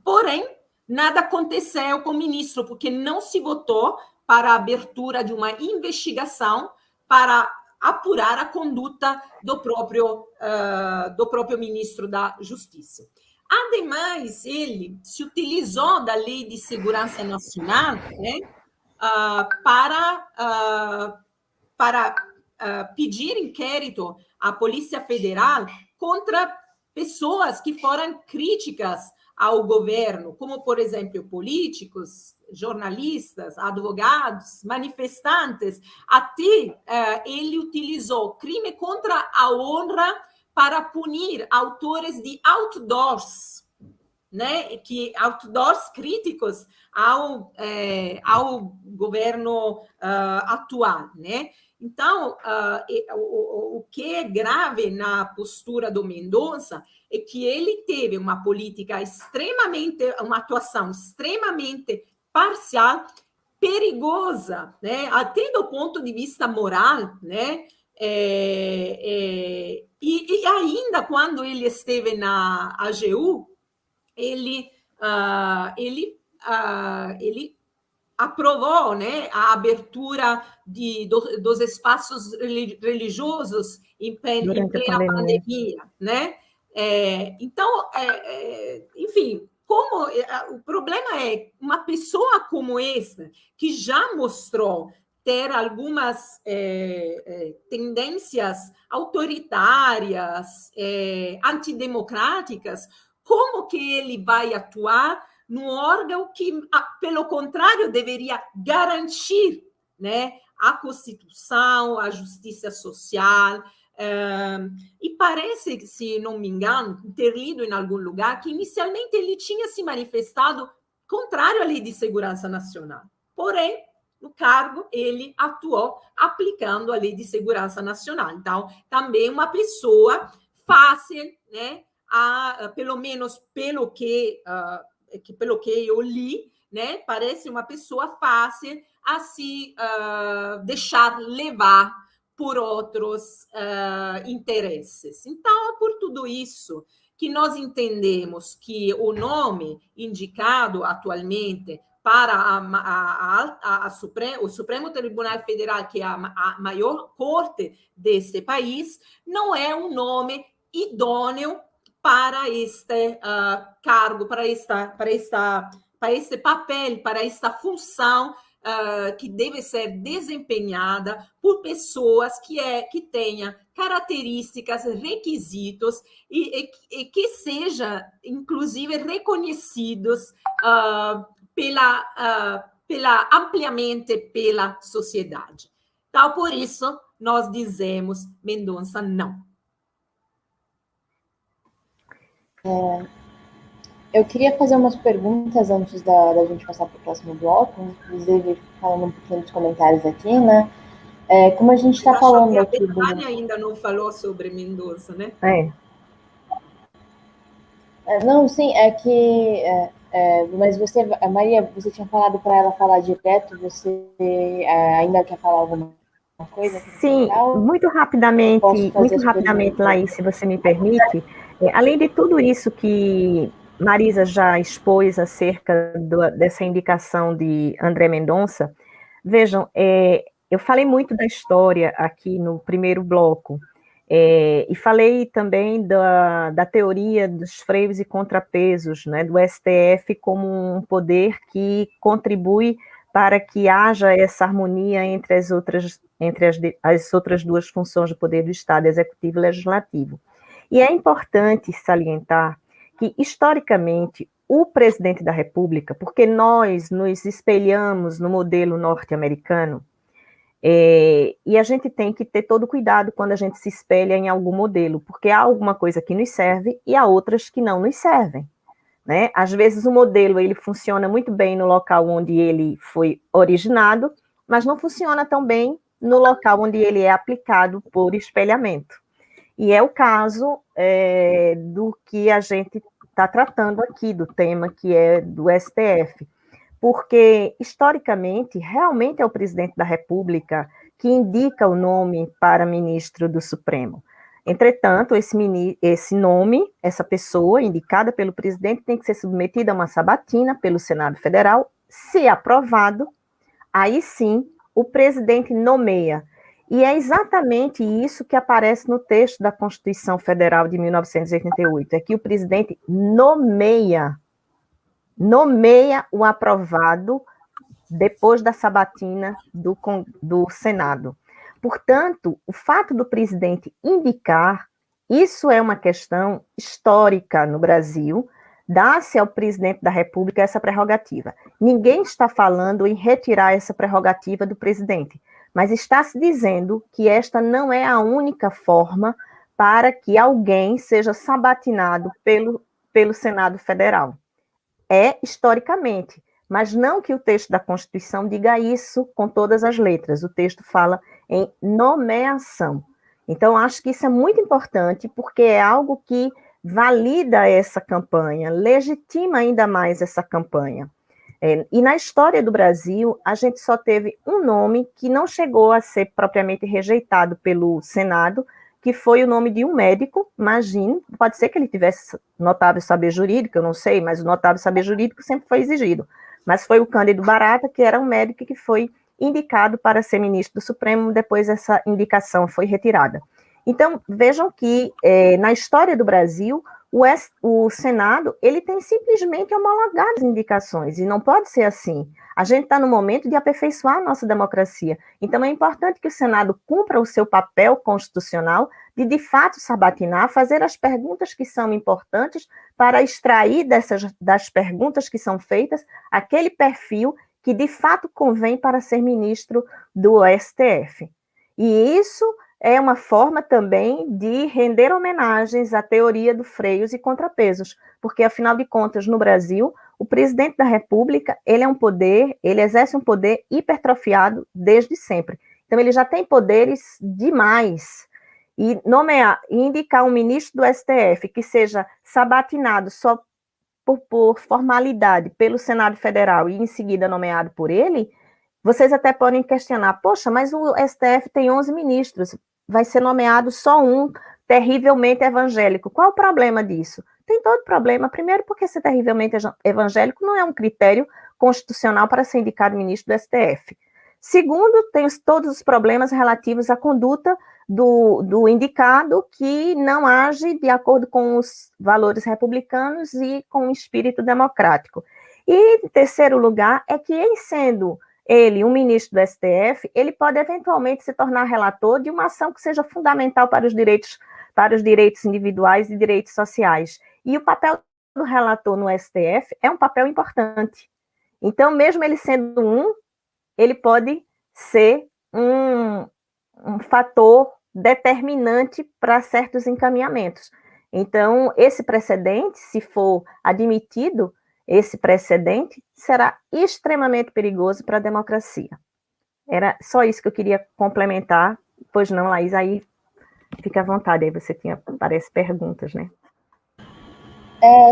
Porém, nada aconteceu com o ministro, porque não se votou para a abertura de uma investigação para apurar a conduta do próprio ministro da Justiça. Ademais, ele se utilizou da Lei de Segurança Nacional, né, para pedir inquérito à Polícia Federal contra pessoas que foram críticas ao governo, como, por exemplo, políticos, jornalistas, advogados, manifestantes. Até ele utilizou crime contra a honra para punir autores de outdoors, né, outdoors críticos ao governo atual, né? Então, o que é grave na postura do Mendonça é que ele teve uma atuação extremamente parcial, perigosa, né, até do ponto de vista moral, né? E ainda quando ele esteve na AGU, ele aprovou, né, a abertura dos espaços religiosos em plena pandemia, né? Então, enfim, o problema é uma pessoa como essa, que já mostrou ter algumas tendências autoritárias, antidemocráticas, como que ele vai atuar num órgão que, pelo contrário, deveria garantir, né, a Constituição, a justiça social. E parece, se não me engano, ter lido em algum lugar que inicialmente ele tinha se manifestado contrário à Lei de Segurança Nacional. Porém, no cargo, ele atuou aplicando a Lei de Segurança Nacional. Então, também uma pessoa fácil, né, pelo menos pelo que eu li, né, parece uma pessoa fácil a se deixar levar por outros interesses. Então, é por tudo isso que nós entendemos que o nome indicado atualmente para o Supremo Tribunal Federal, que é a maior corte deste país, não é um nome idôneo para este cargo, para este papel, para esta função que deve ser desempenhada por pessoas que tenham características, requisitos e que sejam, inclusive, reconhecidos ampliamente pela sociedade. Então, por isso, nós dizemos Mendonça não. Eu queria fazer umas perguntas antes da gente passar para o próximo bloco, inclusive falando um pouquinho dos comentários aqui, né? Como a gente está falando aqui... A Betânia ainda não falou sobre Mendonça, né? Não, sim, é que... mas você, Maria, você tinha falado para ela falar direto, você ainda quer falar alguma coisa? Sim, muito rapidamente, Laís, se você me permite. Além de tudo isso que Marisa já expôs acerca dessa indicação de André Mendonça, vejam, eu falei muito da história aqui no primeiro bloco, e falei também da teoria dos freios e contrapesos, né, do STF como um poder que contribui para que haja essa harmonia entre as outras duas funções do poder do Estado, executivo e legislativo. E é importante salientar que, historicamente, o presidente da República, porque nós nos espelhamos no modelo norte-americano, e a gente tem que ter todo cuidado quando a gente se espelha em algum modelo, porque há alguma coisa que nos serve e há outras que não nos servem. Né? Às vezes o modelo ele funciona muito bem no local onde ele foi originado, mas não funciona tão bem no local onde ele é aplicado por espelhamento. E é o caso do que a gente está tratando aqui, do tema que é do STF, porque, historicamente, realmente é o presidente da República que indica o nome para ministro do Supremo. Entretanto, esse nome, essa pessoa indicada pelo presidente, tem que ser submetida a uma sabatina pelo Senado Federal. Se aprovado, aí sim o presidente nomeia. E é exatamente isso que aparece no texto da Constituição Federal de 1988, é que o presidente nomeia o aprovado depois da sabatina do Senado. Portanto, o fato do presidente indicar, isso é uma questão histórica no Brasil, dá-se ao presidente da República essa prerrogativa. Ninguém está falando em retirar essa prerrogativa do presidente, mas está se dizendo que esta não é a única forma para que alguém seja sabatinado pelo Senado Federal. É historicamente, mas não que o texto da Constituição diga isso com todas as letras. O texto fala em nomeação. Então, acho que isso é muito importante, porque é algo que valida essa campanha, legitima ainda mais essa campanha. E na história do Brasil, a gente só teve um nome que não chegou a ser propriamente rejeitado pelo Senado, que foi o nome de um médico, imagino, pode ser que ele tivesse notável saber jurídico, eu não sei, mas o notável saber jurídico sempre foi exigido. Mas foi o Cândido Barata, que era um médico que foi indicado para ser ministro do Supremo, depois essa indicação foi retirada. Então, vejam que na história do Brasil, o Senado, ele tem simplesmente homologado as indicações, e não pode ser assim. A gente está no momento de aperfeiçoar a nossa democracia. Então, é importante que o Senado cumpra o seu papel constitucional de fato, sabatinar, fazer as perguntas que são importantes para extrair das perguntas que são feitas aquele perfil que, de fato, convém para ser ministro do STF. E isso é uma forma também de render homenagens à teoria do freios e contrapesos, porque, afinal de contas, no Brasil, o presidente da República, ele exerce um poder hipertrofiado desde sempre. Então, ele já tem poderes demais. E indicar um ministro do STF que seja sabatinado só por formalidade pelo Senado Federal e em seguida nomeado por ele, vocês até podem questionar, poxa, mas o STF tem 11 ministros, vai ser nomeado só um terrivelmente evangélico. Qual o problema disso? Tem todo problema. Primeiro, porque ser terrivelmente evangélico não é um critério constitucional para ser indicado ministro do STF. Segundo, tem todos os problemas relativos à conduta do indicado, que não age de acordo com os valores republicanos e com o espírito democrático. E, em terceiro lugar, é que, em sendo ele um ministro do STF, ele pode eventualmente se tornar relator de uma ação que seja fundamental para os direitos individuais e direitos sociais. E o papel do relator no STF é um papel importante. Então, mesmo ele sendo ele pode ser um fator determinante para certos encaminhamentos. Então, esse precedente, se for admitido, esse precedente será extremamente perigoso para a democracia. Era só isso que eu queria complementar. Pois não, Laís, aí fica à vontade, aí você tinha, parece, perguntas, né?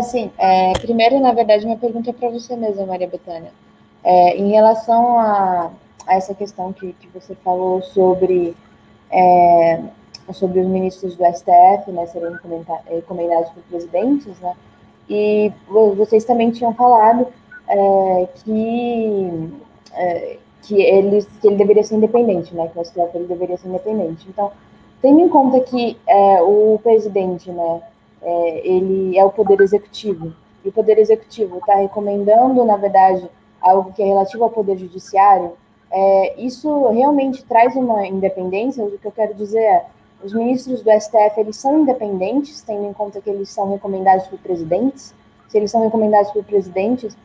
Sim. Primeiro, na verdade, minha pergunta é para você mesma, Maria Bethânia. Em relação a essa questão que você falou sobre os ministros do STF, né, serem encomendados por presidentes, né, e vocês também tinham falado que ele deveria ser independente, né, que o STF ele deveria ser independente. Então, tendo em conta que o presidente, né, ele é o poder executivo, e o poder executivo está recomendando, na verdade, algo que é relativo ao Poder Judiciário, isso realmente traz uma independência? O que eu quero dizer é, os ministros do STF, eles são independentes, tendo em conta que eles são recomendados por presidentes? Se eles são recomendados por presidentes,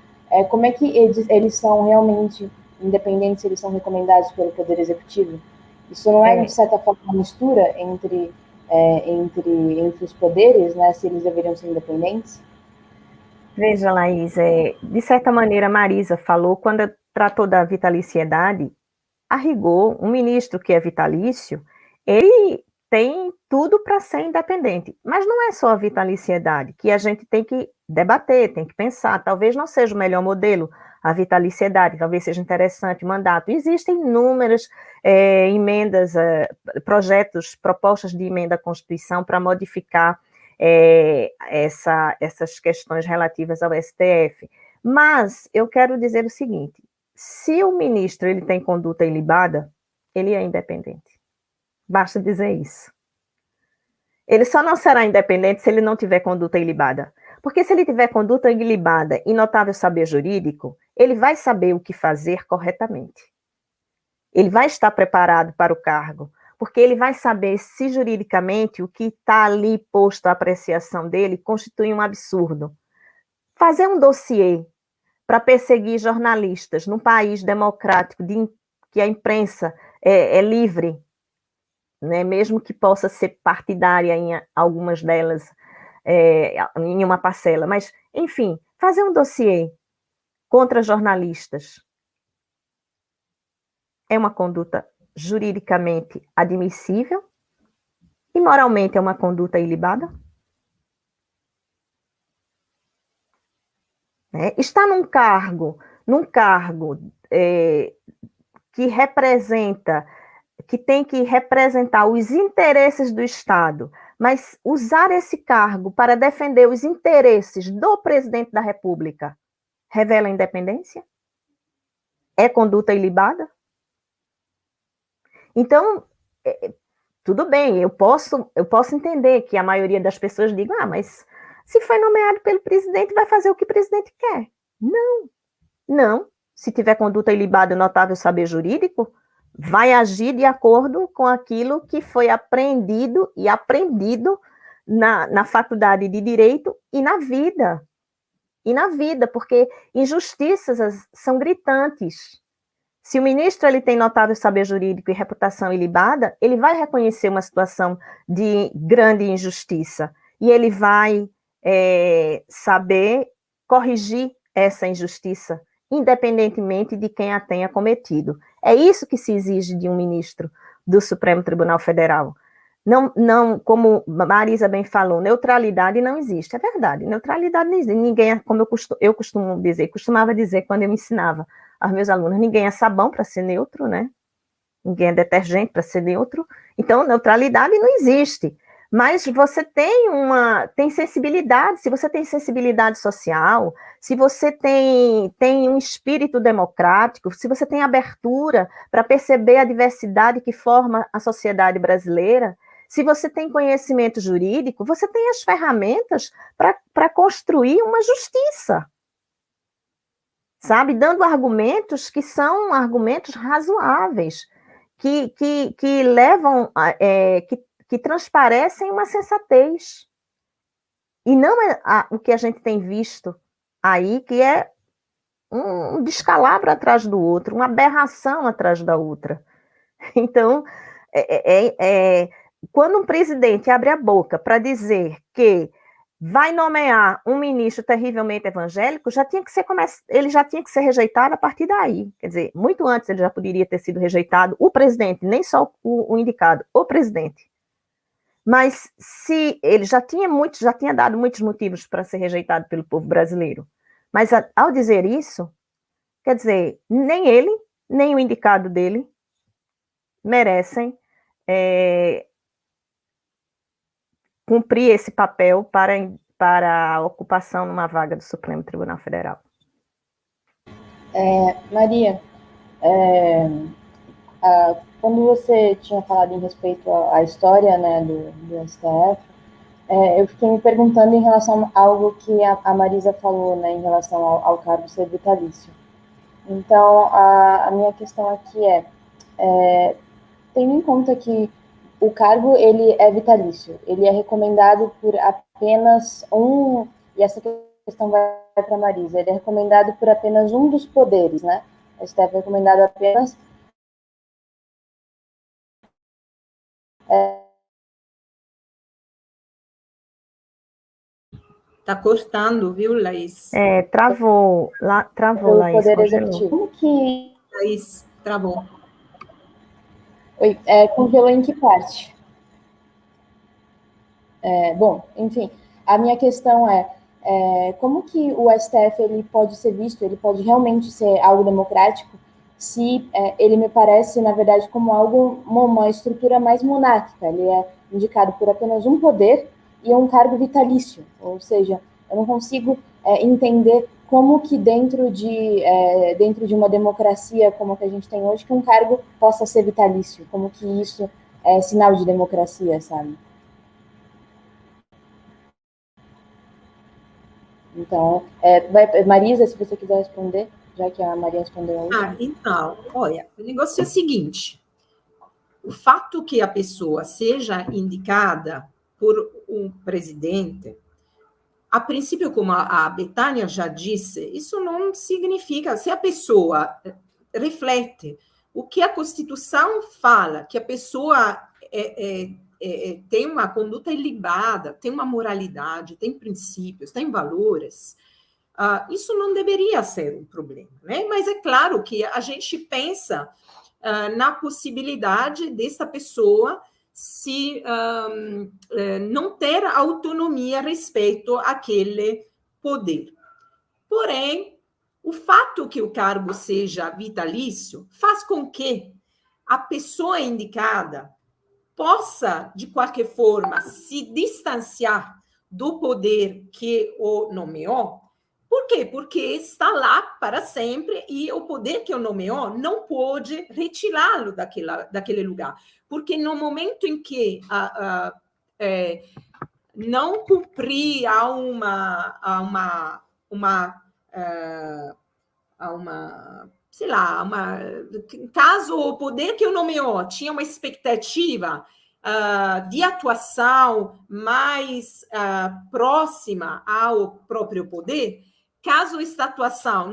como é que eles são realmente independentes se eles são recomendados pelo Poder Executivo? Isso não é, de certa forma, uma mistura entre os poderes, né, se eles deveriam ser independentes? Veja, Laís, de certa maneira, a Marisa falou, quando tratou da vitaliciedade, a rigor, um ministro que é vitalício, ele tem tudo para ser independente, mas não é só a vitaliciedade, que a gente tem que debater, tem que pensar, talvez não seja o melhor modelo, a vitaliciedade, talvez seja interessante o mandato. Existem inúmeras emendas, projetos, propostas de emenda à Constituição para modificar essas questões relativas ao STF. Mas eu quero dizer o seguinte, se o ministro ele tem conduta ilibada, ele é independente. Basta dizer isso. Ele só não será independente se ele não tiver conduta ilibada. Porque se ele tiver conduta ilibada e notável saber jurídico, ele vai saber o que fazer corretamente. Ele vai estar preparado para o cargo, porque ele vai saber se juridicamente o que está ali posto à apreciação dele constitui um absurdo. Fazer um dossiê para perseguir jornalistas num país democrático, que a imprensa é livre, né, mesmo que possa ser partidária em algumas delas, em uma parcela, mas, enfim, fazer um dossiê contra jornalistas é uma conduta juridicamente admissível e moralmente é uma conduta ilibada? Está num cargo que representa, que tem que representar os interesses do Estado, mas usar esse cargo para defender os interesses do presidente da República revela independência? É conduta ilibada? Então, tudo bem, eu posso entender que a maioria das pessoas diga, mas se foi nomeado pelo presidente, vai fazer o que o presidente quer. Não. Se tiver conduta ilibada e notável saber jurídico, vai agir de acordo com aquilo que foi aprendido na faculdade de Direito e na vida. Porque injustiças são gritantes. Se o ministro ele tem notável saber jurídico e reputação ilibada, ele vai reconhecer uma situação de grande injustiça e ele vai saber corrigir essa injustiça, independentemente de quem a tenha cometido. É isso que se exige de um ministro do Supremo Tribunal Federal. Não, como Marisa bem falou, neutralidade não existe. É verdade, neutralidade não existe. Ninguém, como eu costumava dizer quando eu me ensinava aos meus alunos, ninguém é sabão para ser neutro, né? Ninguém é detergente para ser neutro. Então, neutralidade não existe. Mas você tem sensibilidade, se você tem sensibilidade social, se você tem um espírito democrático, se você tem abertura para perceber a diversidade que forma a sociedade brasileira, se você tem conhecimento jurídico, você tem as ferramentas para construir uma justiça, sabe? Dando argumentos que são argumentos razoáveis, que levam, que transparecem uma sensatez. E não o que a gente tem visto aí, que é um descalabro atrás do outro, uma aberração atrás da outra. Então, quando um presidente abre a boca para dizer que vai nomear um ministro terrivelmente evangélico, ele já tinha que ser rejeitado a partir daí. Quer dizer, muito antes ele já poderia ter sido rejeitado, o presidente, nem só o indicado, o presidente. Mas se ele já tinha dado muitos motivos para ser rejeitado pelo povo brasileiro. Mas ao dizer isso, quer dizer, nem ele, nem o indicado dele merecem cumprir esse papel para a ocupação numa vaga do Supremo Tribunal Federal. Maria, quando você tinha falado em respeito à história, né, do STF, eu fiquei me perguntando em relação a algo que a Marisa falou, né, em relação ao cargo ser vitalício. Então, a minha questão aqui tendo em conta que o cargo ele é vitalício, ele é recomendado por apenas e essa questão vai para a Marisa, ele é recomendado por apenas um dos poderes, né? A STF é recomendado apenas Tá cortando, viu, Laís? Travou, pelo Laís, Poder congelou. Executivo. Como que... Laís, travou. Oi, congelou em que parte? Bom, enfim, a minha questão como que o STF ele pode ser visto, ele pode realmente ser algo democrático, se ele me parece, na verdade, como uma estrutura mais monárquica. Ele é indicado por apenas um poder e é um cargo vitalício, ou seja, eu não consigo entender como que dentro de uma democracia como a que a gente tem hoje, que um cargo possa ser vitalício, como que isso é sinal de democracia, sabe? Então, Marisa, se você quiser responder, já que a Maria respondeu a última. Então, olha, o negócio é o seguinte: o fato que a pessoa seja indicada por um presidente, a princípio, como a Betânia já disse, isso não significa, se a pessoa reflete o que a Constituição fala, que a pessoa tem uma conduta ilibada, tem uma moralidade, tem princípios, tem valores, isso não deveria ser um problema, né? Mas é claro que a gente pensa na possibilidade dessa pessoa se não ter autonomia a respeito àquele poder. Porém, o fato que o cargo seja vitalício faz com que a pessoa indicada possa, de qualquer forma, se distanciar do poder que o nomeou. Por quê? Porque está lá para sempre e o poder que o nomeou não pode retirá-lo daquele lugar. Porque no momento em que não cumprir a sei lá, caso o poder que o nomeou tinha uma expectativa de atuação mais próxima ao próprio poder, caso esta atuação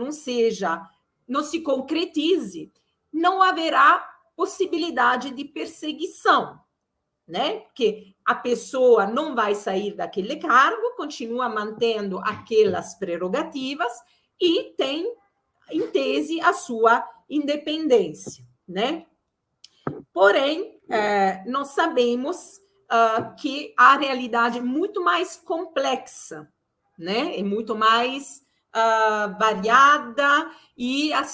não se concretize, não haverá possibilidade de perseguição, né? Porque a pessoa não vai sair daquele cargo, continua mantendo aquelas prerrogativas e tem, em tese, a sua independência, né? Porém, nós sabemos que a realidade é muito mais complexa, né? É muito mais variada e a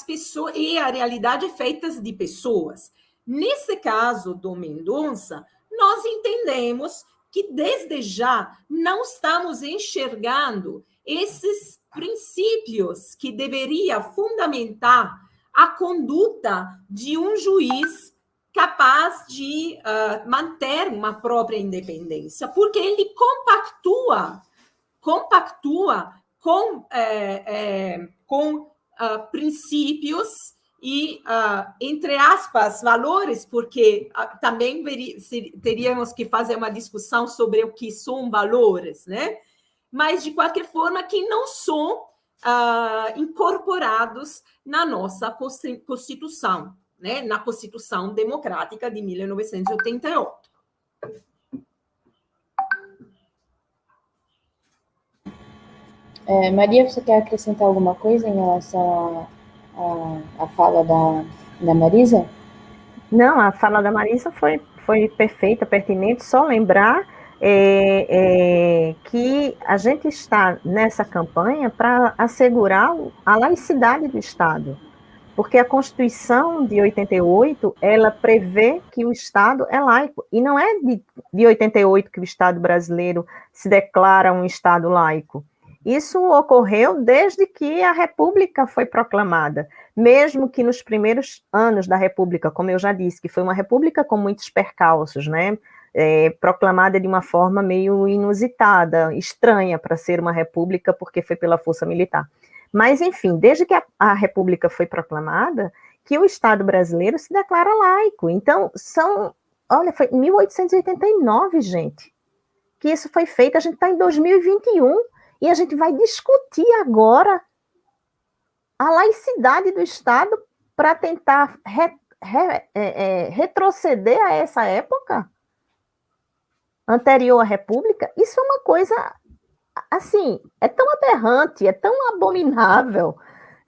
realidade é feita de pessoas. Nesse caso do Mendonça, nós entendemos que desde já não estamos enxergando esses princípios que deveria fundamentar a conduta de um juiz capaz de manter uma própria independência, porque ele compactua com princípios e, entre aspas, valores, porque também teríamos que fazer uma discussão sobre o que são valores, né? Mas, de qualquer forma, que não são incorporados na nossa Constituição, né? Na Constituição Democrática de 1988. Maria, você quer acrescentar alguma coisa em relação à fala da Marisa? Não, a fala da Marisa foi perfeita, pertinente. Só lembrar que a gente está nessa campanha para assegurar a laicidade do Estado, porque a Constituição de 88, ela prevê que o Estado é laico, e não é de 88 que o Estado brasileiro se declara um Estado laico. Isso ocorreu desde que a República foi proclamada, mesmo que nos primeiros anos da República, como eu já disse, que foi uma república com muitos percalços, né? Proclamada de uma forma meio inusitada, estranha para ser uma república, porque foi pela força militar. Mas, enfim, desde que a República foi proclamada, que o Estado brasileiro se declara laico. Então, olha, foi em 1889, gente, que isso foi feito. A gente está em 2021 e a gente vai discutir agora a laicidade do Estado para tentar retroceder a essa época anterior à República. Isso é uma coisa, assim, é tão aberrante, é tão abominável,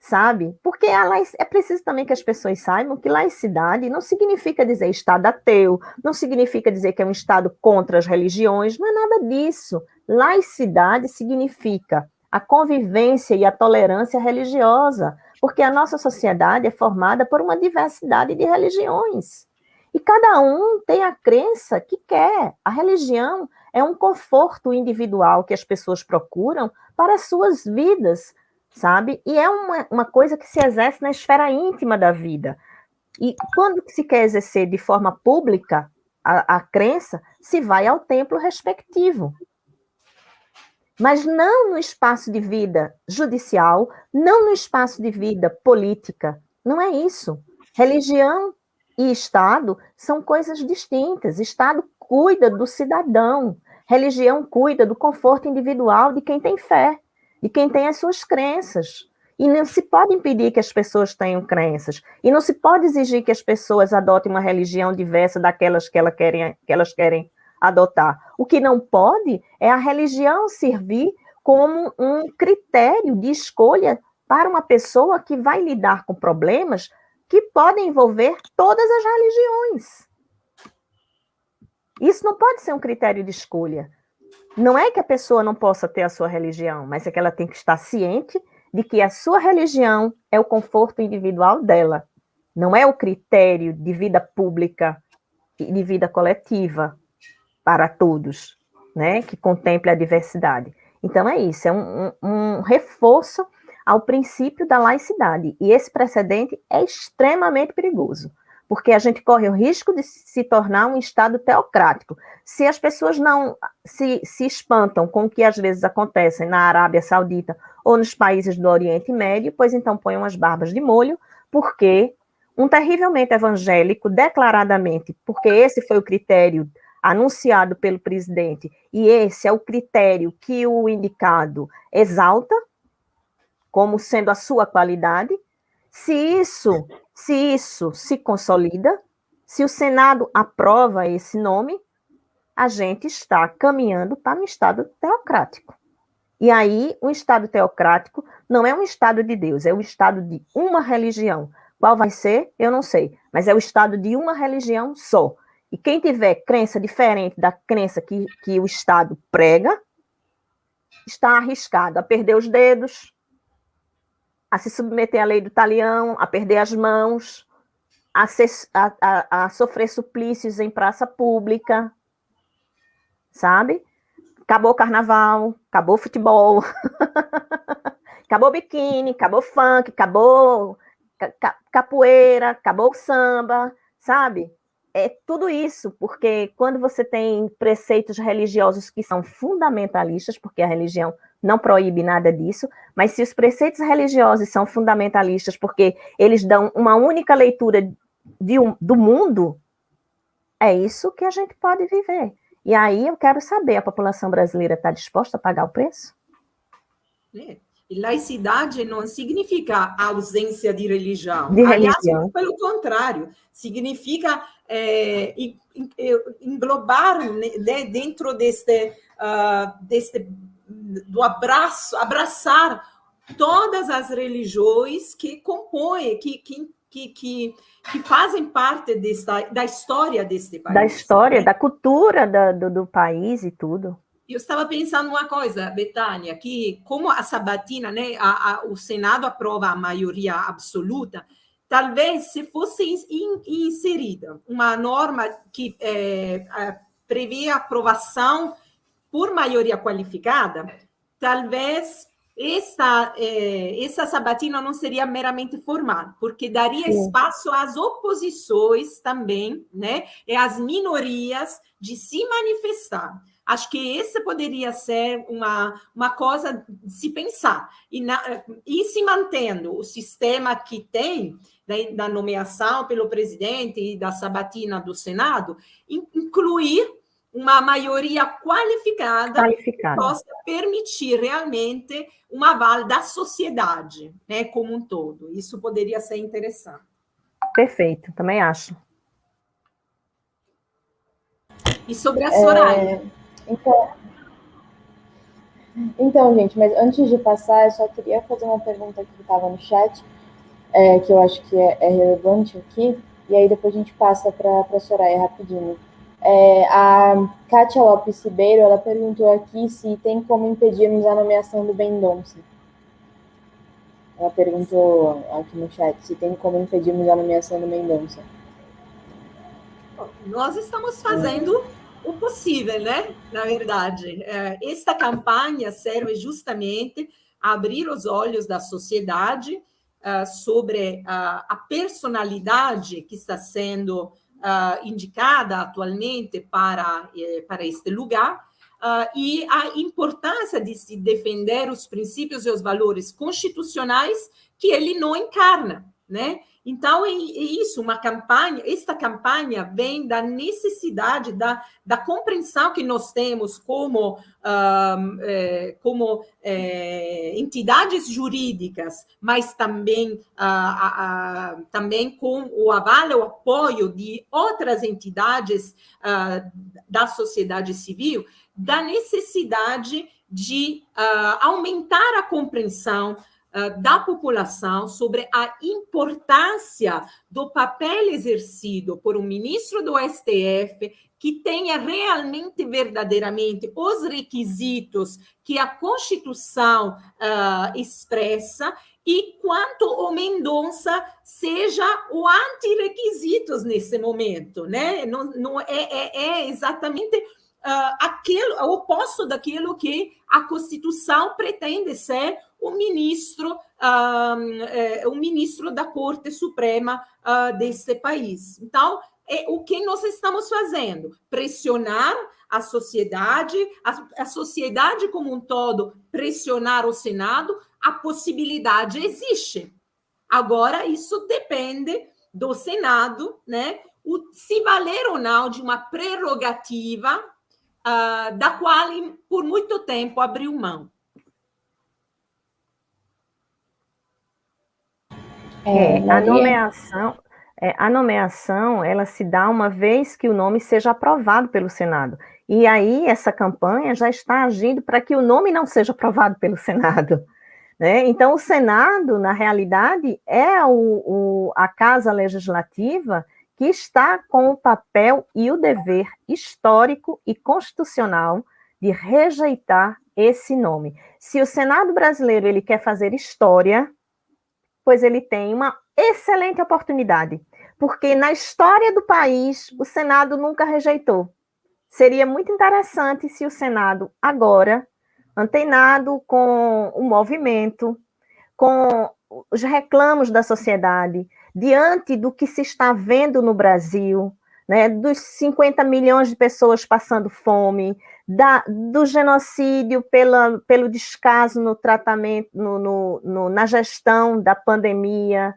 sabe? Porque é preciso também que as pessoas saibam que laicidade não significa dizer Estado ateu, não significa dizer que é um Estado contra as religiões, não é nada disso. Laicidade significa a convivência e a tolerância religiosa, porque a nossa sociedade é formada por uma diversidade de religiões. E cada um tem a crença que quer. A religião é um conforto individual que as pessoas procuram para as suas vidas, sabe? E é uma coisa que se exerce na esfera íntima da vida. E quando se quer exercer de forma pública a crença, se vai ao templo respectivo. Mas não no espaço de vida judicial, não no espaço de vida política. Não é isso. Religião e Estado são coisas distintas. Estado cuida do cidadão. Religião cuida do conforto individual de quem tem fé, de quem tem as suas crenças. E não se pode impedir que as pessoas tenham crenças. E não se pode exigir que as pessoas adotem uma religião diversa daquelas que elas querem adotar. O que não pode é a religião servir como um critério de escolha para uma pessoa que vai lidar com problemas que podem envolver todas as religiões. Isso não pode ser um critério de escolha. Não é que a pessoa não possa ter a sua religião, mas é que ela tem que estar ciente de que a sua religião é o conforto individual dela. Não é o critério de vida pública e de vida coletiva para todos, né, que contemple a diversidade. Então é isso, é um reforço ao princípio da laicidade, e esse precedente é extremamente perigoso, porque a gente corre o risco de se tornar um Estado teocrático. Se as pessoas não se espantam com o que às vezes acontece na Arábia Saudita ou nos países do Oriente Médio, pois então ponham as barbas de molho, porque um terrivelmente evangélico, declaradamente, porque esse foi o critério anunciado pelo presidente, e esse é o critério que o indicado exalta, como sendo a sua qualidade, se isso se consolida, se o Senado aprova esse nome, a gente está caminhando para um Estado teocrático. E aí, um Estado teocrático não é um Estado de Deus, é o Estado de uma religião. Qual vai ser? Eu não sei, mas é o Estado de uma religião só. E quem tiver crença diferente da crença que o Estado prega, está arriscado a perder os dedos, a se submeter à lei do talião, a perder as mãos, a sofrer suplícios em praça pública, sabe? Acabou o carnaval, acabou o futebol, acabou o biquíni, acabou o funk, acabou capoeira, acabou o samba, sabe? É tudo isso, porque quando você tem preceitos religiosos que são fundamentalistas, porque a religião não proíbe nada disso, mas se os preceitos religiosos são fundamentalistas porque eles dão uma única leitura do mundo, é isso que a gente pode viver. E aí eu quero saber, a população brasileira está disposta a pagar o preço? E laicidade não significa ausência de religião. Aliás, pelo contrário, significa englobar dentro do abraçar todas as religiões que compõem, que fazem parte da história deste país. Da história, da cultura do país e tudo. Eu estava pensando uma coisa, Betânia, que como a sabatina, né, o Senado aprova a maioria absoluta, talvez se fosse inserida uma norma que prevê a aprovação por maioria qualificada, talvez essa sabatina não seria meramente formal, porque daria espaço às oposições também, né, e às minorias de se manifestar. Acho que esse poderia ser uma coisa de se pensar. E se mantendo o sistema que tem, da nomeação pelo presidente e da sabatina do Senado, incluir uma maioria qualificada que possa permitir realmente um aval da sociedade, né, como um todo. Isso poderia ser interessante. Perfeito, também acho. E sobre a Soraya? Então, gente, mas antes de passar, eu só queria fazer uma pergunta que estava no chat, que eu acho que é relevante aqui, e aí depois a gente passa para a Soraya rapidinho. A Kátia Lopes Ribeiro, ela perguntou aqui se tem como impedirmos a nomeação do Mendonça. Ela perguntou aqui no chat se tem como impedirmos a nomeação do Mendonça. Nós estamos fazendo o possível, né? Na verdade, esta campanha serve justamente a abrir os olhos da sociedade sobre a personalidade que está sendo indicada atualmente para este lugar e a importância de se defender os princípios e os valores constitucionais que ele não encarna, né? Então, é isso, esta campanha vem da necessidade, da compreensão que nós temos como entidades jurídicas, mas também, também com o aval, o apoio de outras entidades da sociedade civil, da necessidade de aumentar a compreensão da população sobre a importância do papel exercido por um ministro do STF que tenha realmente, verdadeiramente, os requisitos que a Constituição expressa e quanto o Mendonça seja o anti-requisitos nesse momento, né? Não é exatamente aquilo, o oposto daquilo que a Constituição pretende ser o ministro da Corte Suprema desse país. Então, o que nós estamos fazendo? Pressionar a sociedade como um todo, pressionar o Senado, a possibilidade existe. Agora, isso depende do Senado, né? Se valer ou não de uma prerrogativa da qual, por muito tempo, abriu mão. A nomeação, ela se dá uma vez que o nome seja aprovado pelo Senado. E aí, essa campanha já está agindo para que o nome não seja aprovado pelo Senado. Né? Então, o Senado, na realidade, é a Casa Legislativa que está com o papel e o dever histórico e constitucional de rejeitar esse nome. Se o Senado brasileiro ele quer fazer história, pois ele tem uma excelente oportunidade, porque na história do país o Senado nunca rejeitou. Seria muito interessante se o Senado agora, antenado com o movimento, com os reclamos da sociedade, diante do que se está vendo no Brasil, né, dos 50 milhões de pessoas passando fome, do genocídio pelo descaso no tratamento, na gestão da pandemia,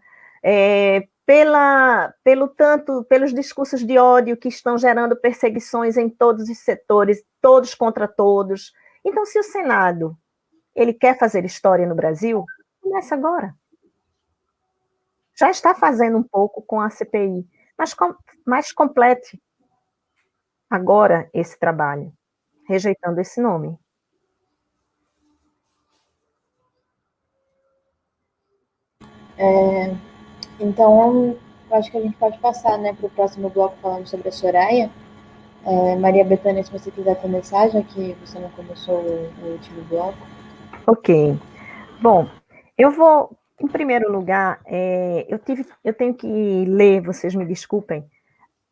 pelos discursos de ódio que estão gerando perseguições em todos os setores, todos contra todos. Então, se o Senado ele quer fazer história no Brasil, começa agora. Já está fazendo um pouco com a CPI, mas complete agora esse trabalho, rejeitando esse nome. Então, acho que a gente pode passar, né, para o próximo bloco falando sobre a Soraya. Maria Bethânia, se você quiser começar, já que você não começou o último bloco. Ok. Bom, eu vou, em primeiro lugar, eu tenho que ler, vocês me desculpem,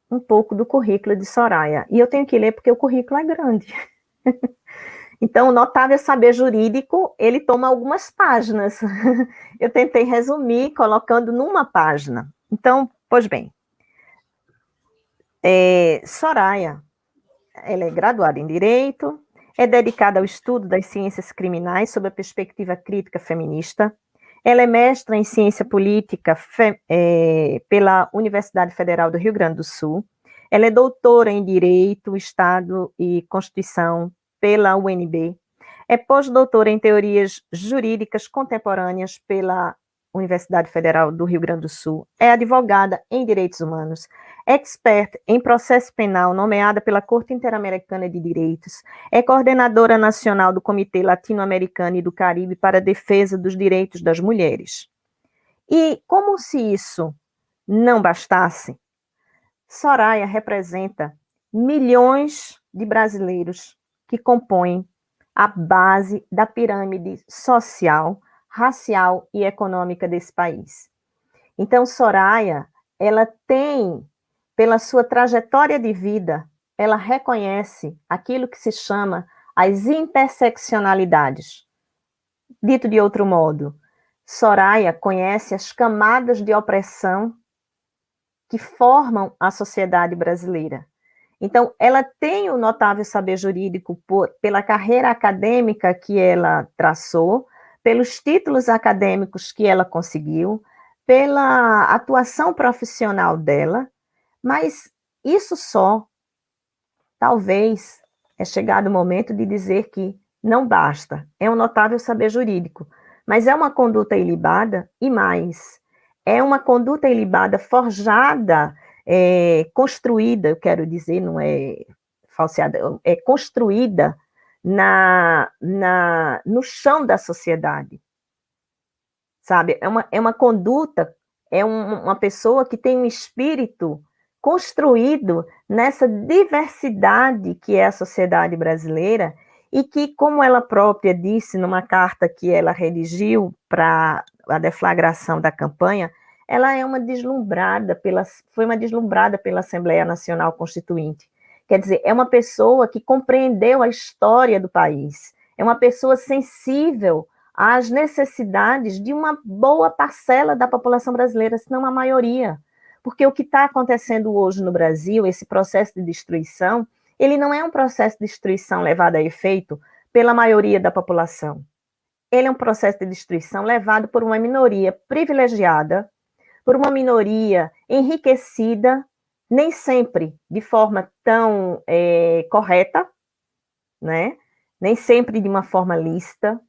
um pouco do currículo de Soraya. E eu tenho que ler porque o currículo é grande. Então, o Notável Saber Jurídico, ele toma algumas páginas. Eu tentei resumir colocando numa página. Então, pois bem, Soraya, ela é graduada em Direito, é dedicada ao estudo das ciências criminais sob a perspectiva crítica feminista. Ela é mestra em Ciência Política pela Universidade Federal do Rio Grande do Sul. Ela é doutora em Direito, Estado e Constituição pela UNB. É pós-doutora em Teorias Jurídicas Contemporâneas pela Universidade Federal do Rio Grande do Sul. É advogada em Direitos Humanos. Expert em Processo Penal, nomeada pela Corte Interamericana de Direitos. É coordenadora nacional do Comitê Latino-Americano e do Caribe para a Defesa dos Direitos das Mulheres. E, como se isso não bastasse, Soraya representa milhões de brasileiros que compõem a base da pirâmide social, racial e econômica desse país. Então, Soraya, ela tem, pela sua trajetória de vida, ela reconhece aquilo que se chama as interseccionalidades. Dito de outro modo, Soraya conhece as camadas de opressão que formam a sociedade brasileira. Então, ela tem um notável saber jurídico pela carreira acadêmica que ela traçou, pelos títulos acadêmicos que ela conseguiu, pela atuação profissional dela, mas isso só, talvez, é chegado o momento de dizer que não basta. É um notável saber jurídico, mas é uma conduta ilibada e mais. É uma conduta ilibada forjada, construída, eu quero dizer, não é falseada, é construída no chão da sociedade, sabe? É uma conduta, uma pessoa que tem um espírito construído nessa diversidade que é a sociedade brasileira e que, como ela própria disse numa carta que ela redigiu para a deflagração da campanha, ela é foi uma deslumbrada pela Assembleia Nacional Constituinte. Quer dizer, é uma pessoa que compreendeu a história do país, é uma pessoa sensível às necessidades de uma boa parcela da população brasileira, se não a maioria. Porque o que está acontecendo hoje no Brasil, esse processo de destruição, ele não é um processo de destruição levado a efeito pela maioria da população. Ele é um processo de destruição levado por uma minoria privilegiada, por uma minoria enriquecida, nem sempre de forma tão correta, né? Nem sempre de uma forma lícita.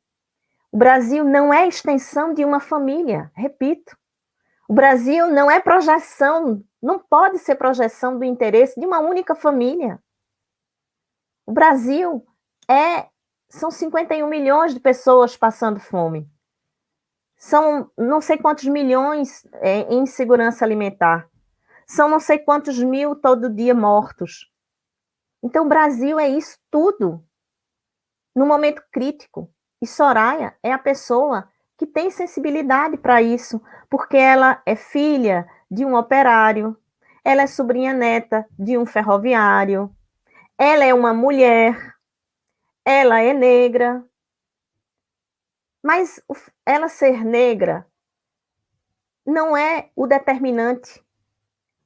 O Brasil não é extensão de uma família, repito. O Brasil não é projeção, não pode ser projeção do interesse de uma única família. O Brasil são 51 milhões de pessoas passando fome. São não sei quantos milhões em insegurança alimentar. São não sei quantos mil todo dia mortos. Então, o Brasil é isso tudo, num momento crítico. E Soraya é a pessoa que tem sensibilidade para isso, porque ela é filha de um operário, ela é sobrinha neta de um ferroviário, ela é uma mulher, ela é negra. Mas ela ser negra não é o determinante,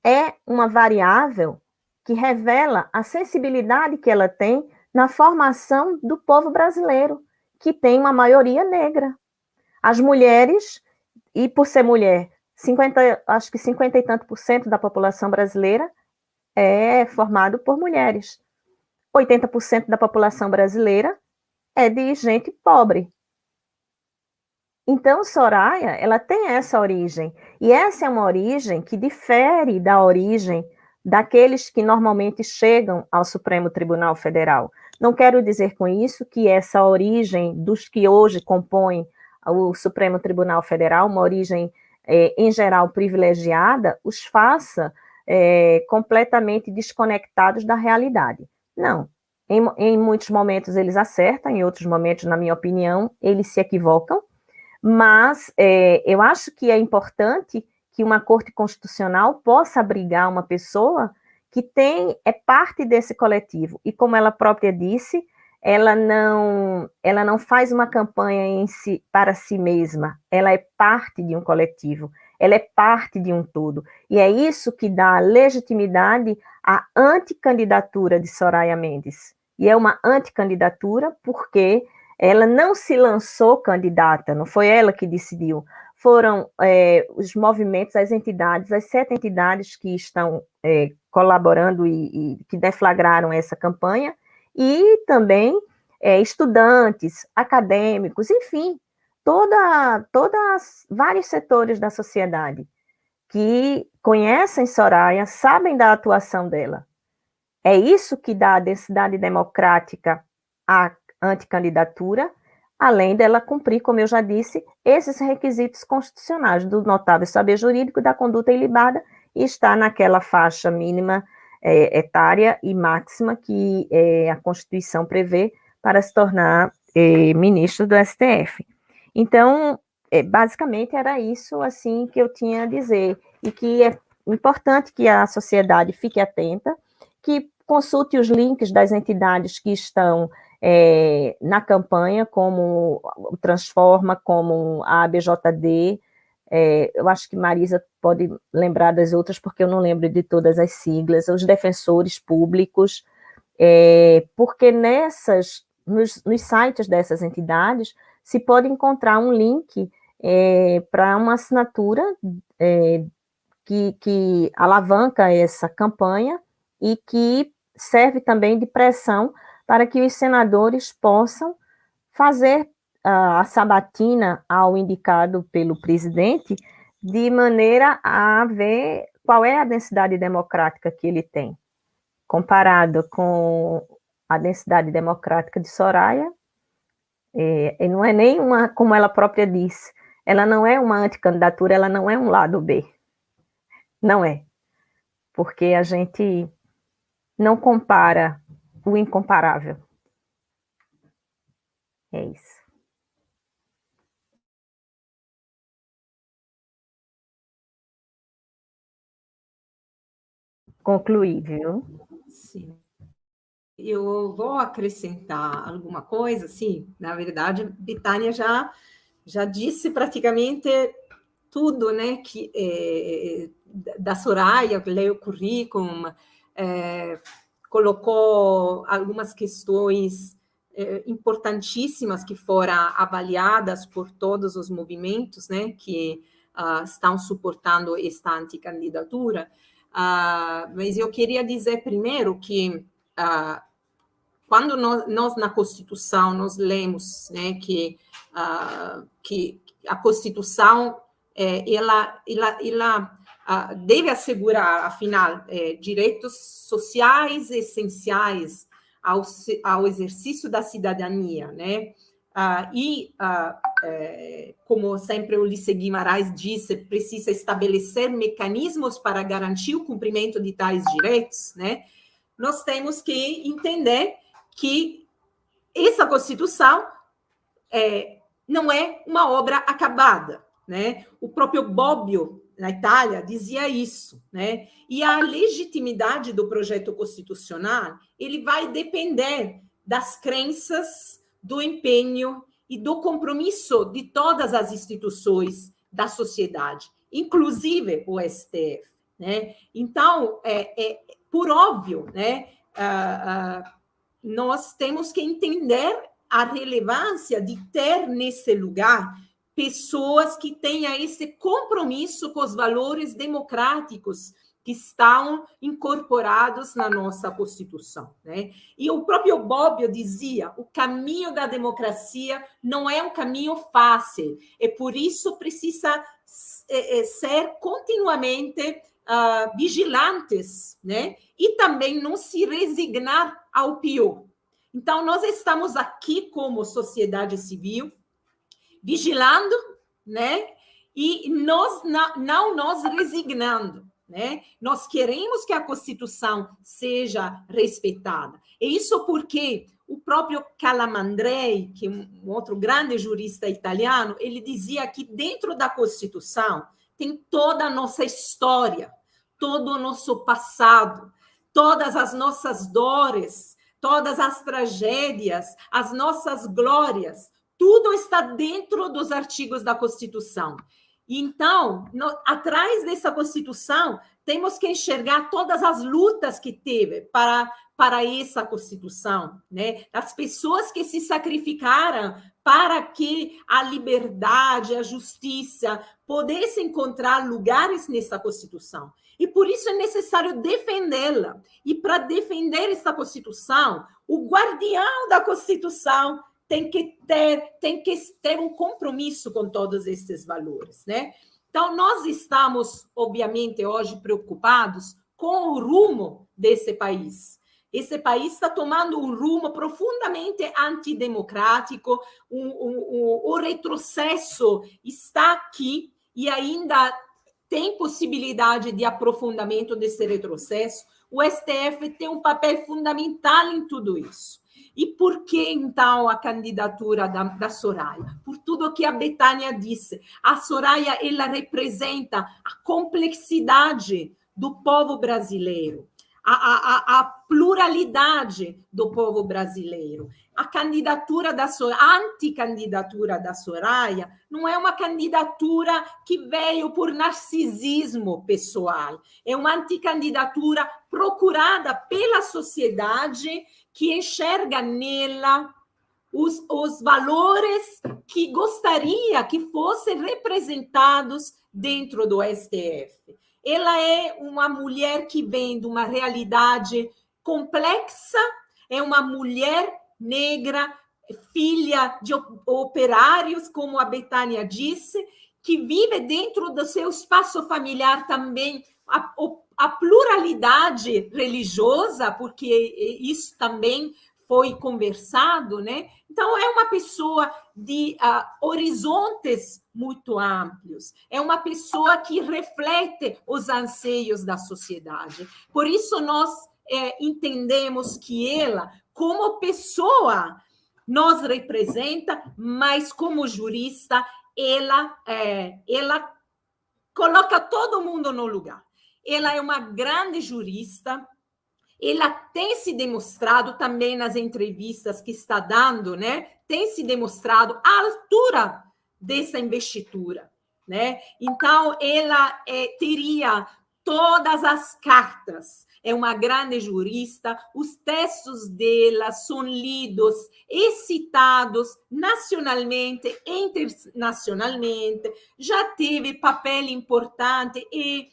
é uma variável que revela a sensibilidade que ela tem na formação do povo brasileiro, que tem uma maioria negra. As mulheres, e por ser mulher, acho que 50 e tanto % da população brasileira é formado por mulheres. 80% da população brasileira é de gente pobre. Então, Soraya, ela tem essa origem, e essa é uma origem que difere da origem daqueles que normalmente chegam ao Supremo Tribunal Federal. Não quero dizer com isso que essa origem dos que hoje compõem o Supremo Tribunal Federal, uma origem, em geral, privilegiada, os faça completamente desconectados da realidade. Não. Em muitos momentos eles acertam, em outros momentos, na minha opinião, eles se equivocam, mas eu acho que é importante que uma Corte Constitucional possa abrigar uma pessoa que é parte desse coletivo, e como ela própria disse, ela não faz uma campanha para si mesma, ela é parte de um coletivo, ela é parte de um todo. E é isso que dá legitimidade à anticandidatura de Soraya Mendes. E é uma anticandidatura porque ela não se lançou candidata, não foi ela que decidiu. Foram os movimentos, as entidades, as 7 entidades que estão colaborando e que deflagraram essa campanha, e também estudantes, acadêmicos, enfim, vários setores da sociedade que conhecem Soraya, sabem da atuação dela. É isso que dá a densidade democrática à anticandidatura, além dela cumprir, como eu já disse, esses requisitos constitucionais do notável saber jurídico, da conduta ilibada, e está naquela faixa mínima etária e máxima que a Constituição prevê para se tornar ministro do STF. Então, basicamente era isso assim que eu tinha a dizer, e que é importante que a sociedade fique atenta, que consulte os links das entidades que estão na campanha, como o Transforma, como a ABJD, eu acho que Marisa pode lembrar das outras, porque eu não lembro de todas as siglas, os defensores públicos, porque nos sites dessas entidades se pode encontrar um link para uma assinatura que alavanca essa campanha e que serve também de pressão para que os senadores possam fazer a sabatina ao indicado pelo presidente, de maneira a ver qual é a densidade democrática que ele tem, comparado com a densidade democrática de Soraya. Não é nem uma, como ela própria disse, ela não é uma anticandidatura, ela não é um lado B. Não é. Porque a gente não compara o incomparável. É isso. Concluí, viu? Sim. Eu vou acrescentar alguma coisa, sim. Na verdade, Betânia já disse praticamente tudo, né? Que da Soraya, leu o currículo, colocou algumas questões importantíssimas que foram avaliadas por todos os movimentos, né? Que estão suportando esta anticandidatura. Mas eu queria dizer primeiro que quando nós na Constituição nós lemos, né, que a Constituição ela deve assegurar, afinal, direitos sociais essenciais ao exercício da cidadania, né? Como sempre o Ulisses Guimarães disse, precisa estabelecer mecanismos para garantir o cumprimento de tais direitos, né? Nós temos que entender que essa Constituição não é uma obra acabada, né? O próprio Bobbio, na Itália, dizia isso, né? E a legitimidade do projeto constitucional, ele vai depender das crenças, do empenho e do compromisso de todas as instituições da sociedade, inclusive o STF, né? Então, por óbvio, né? Nós temos que entender a relevância de ter nesse lugar pessoas que tenham esse compromisso com os valores democráticos que estão incorporados na nossa Constituição, né? E o próprio Bobbio dizia, o caminho da democracia não é um caminho fácil, e por isso precisa ser continuamente vigilantes, né? E também não se resignar ao pior. Então, nós estamos aqui como sociedade civil, vigilando, né? E nós não nos resignando, né? Nós queremos que a Constituição seja respeitada. E isso porque o próprio Calamandrei, que é um outro grande jurista italiano, ele dizia que dentro da Constituição tem toda a nossa história, todo o nosso passado, todas as nossas dores, todas as tragédias, as nossas glórias, tudo está dentro dos artigos da Constituição. Então, atrás dessa Constituição, temos que enxergar todas as lutas que teve para essa Constituição, né? As pessoas que se sacrificaram para que a liberdade, a justiça pudessem encontrar lugares nessa Constituição. E por isso é necessário defendê-la. E para defender essa Constituição, o guardião da Constituição tem que ter um compromisso com todos esses valores, né? Então, nós estamos, obviamente, hoje preocupados com o rumo desse país. Esse país está tomando um rumo profundamente antidemocrático, o retrocesso está aqui e ainda tem possibilidade de aprofundamento desse retrocesso. O STF tem um papel fundamental em tudo isso. E por que, então, a candidatura da Soraya? Por tudo o que a Betânia disse. A Soraya, ela representa a complexidade do povo brasileiro, a pluralidade do povo brasileiro. A candidatura da Soraya, a anticandidatura da Soraya, não é uma candidatura que veio por narcisismo pessoal. É uma anticandidatura procurada pela sociedade que enxerga nela os valores que gostaria que fossem representados dentro do STF. Ela é uma mulher que vem de uma realidade complexa, é uma mulher negra, filha de operários, como a Betânia disse, que vive dentro do seu espaço familiar também a pluralidade religiosa, porque isso também foi conversado, né? Então, é uma pessoa de horizontes muito amplos, é uma pessoa que reflete os anseios da sociedade. Por isso, nós entendemos que ela, como pessoa, nos representa, mas como jurista, ela coloca todo mundo no lugar. Ela é uma grande jurista, ela tem se demonstrado também nas entrevistas que está dando, né? Tem se demonstrado à altura dessa investidura, né? Então, ela teria todas as cartas. É uma grande jurista, os textos dela são lidos e citados nacionalmente e internacionalmente, já teve papel importante e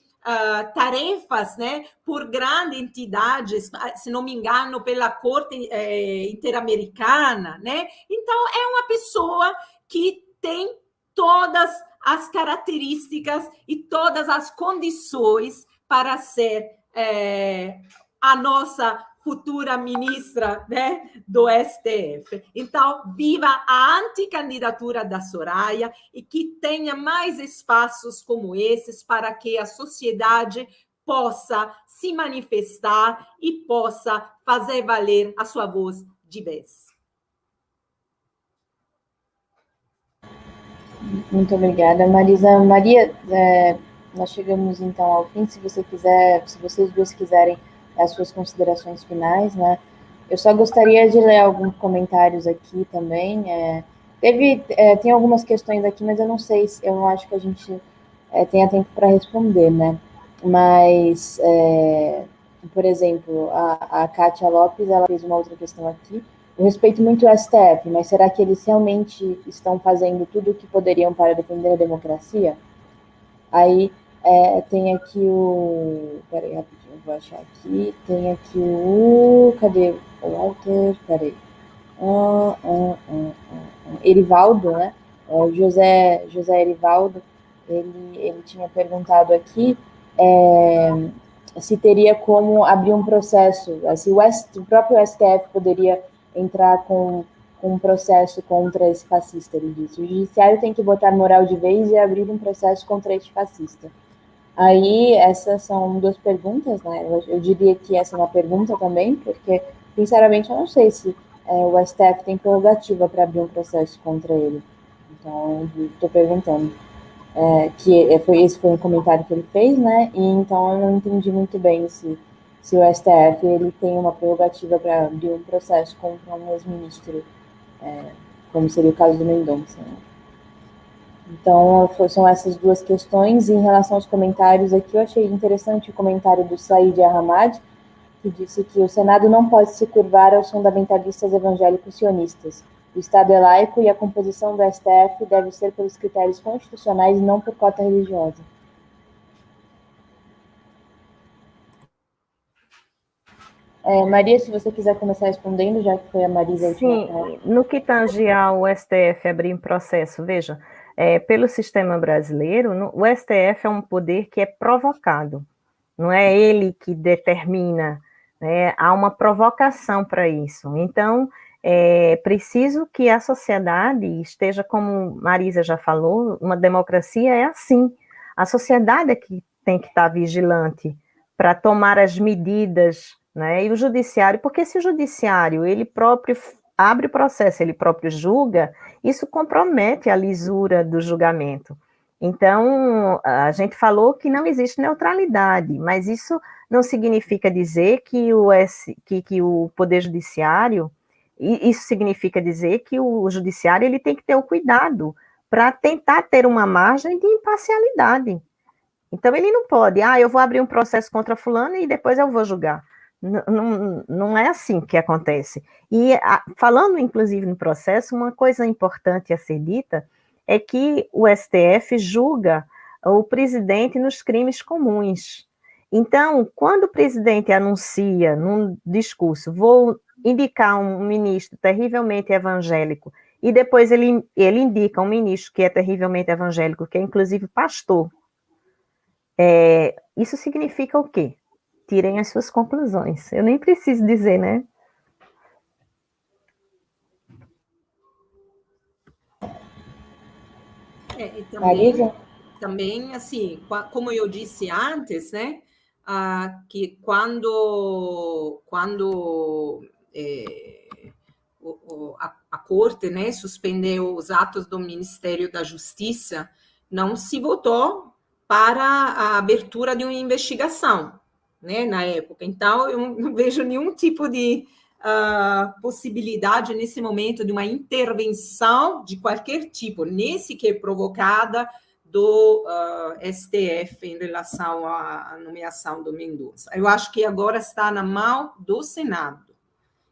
tarefas, né, por grandes entidades, se não me engano, pela Corte Interamericana, né? Então, é uma pessoa que tem todas as características e todas as condições para ser a nossa futura ministra, né, do STF. Então, viva a anticandidatura da Soraya e que tenha mais espaços como esses para que a sociedade possa se manifestar e possa fazer valer a sua voz de vez. Muito obrigada, Marisa. Maria, nós chegamos então ao fim. Se vocês duas quiserem as suas considerações finais, né? Eu só gostaria de ler alguns comentários aqui também. Tem algumas questões aqui, mas eu não acho que a gente tenha tempo para responder, né? Mas, por exemplo, a Kátia Lopes, ela fez uma outra questão aqui. Eu respeito muito o STF, mas será que eles realmente estão fazendo tudo o que poderiam para defender a democracia? Aí tem aqui o... Peraí, rapidinho, eu vou achar aqui. Tem aqui o... Cadê o Walter? Peraí. Erivaldo, né? José Erivaldo, ele tinha perguntado aqui se teria como abrir um processo, se o próprio STF poderia entrar com um processo contra esse fascista, ele disse. O judiciário tem que botar moral de vez e abrir um processo contra este fascista. Aí, essas são duas perguntas, né? Eu diria que essa é uma pergunta também, porque, sinceramente, eu não sei se o STF tem prerrogativa para abrir um processo contra ele. Então, estou perguntando. Esse foi um comentário que ele fez, né? E então eu não entendi muito bem se o STF ele tem uma prerrogativa para abrir um processo contra um ex-ministro, como seria o caso do Mendonça. Né? Então, são essas duas questões. E em relação aos comentários aqui, eu achei interessante o comentário do Said Ahmad, que disse que o Senado não pode se curvar aos fundamentalistas evangélicos sionistas. O Estado é laico e a composição do STF deve ser pelos critérios constitucionais e não por cota religiosa. Maria, se você quiser começar respondendo, já que foi a Marisa a última. Sim, no que tange ao STF abrir um processo, veja, pelo sistema brasileiro, o STF é um poder que é provocado, não é ele que determina, né? Há uma provocação para isso. Então, é preciso que a sociedade esteja, como Marisa já falou, uma democracia é assim. A sociedade é que tem que estar vigilante para tomar as medidas, né? E o judiciário, porque se o judiciário ele próprio abre o processo, ele próprio julga, isso compromete a lisura do julgamento. Então, a gente falou que não existe neutralidade, mas isso não significa dizer que o Poder Judiciário, isso significa dizer que o Judiciário ele tem que ter o cuidado para tentar ter uma margem de imparcialidade. Então, ele não pode, eu vou abrir um processo contra fulano e depois eu vou julgar. Não é assim que acontece. E falando, inclusive, no processo, uma coisa importante a ser dita é que o STF julga o presidente nos crimes comuns. Então, quando o presidente anuncia num discurso, vou indicar um ministro terrivelmente evangélico, e depois ele indica um ministro que é terrivelmente evangélico, que é inclusive pastor, isso significa o quê? Tirem as suas conclusões. Eu nem preciso dizer, né? E Marisa? também, assim, como eu disse antes, né, que quando a Corte, né, suspendeu os atos do Ministério da Justiça, não se votou para a abertura de uma investigação, né, na época. Então, eu não vejo nenhum tipo de possibilidade nesse momento de uma intervenção de qualquer tipo, nesse que é provocada do STF em relação à nomeação do Mendonça. Eu acho que agora está na mão do Senado.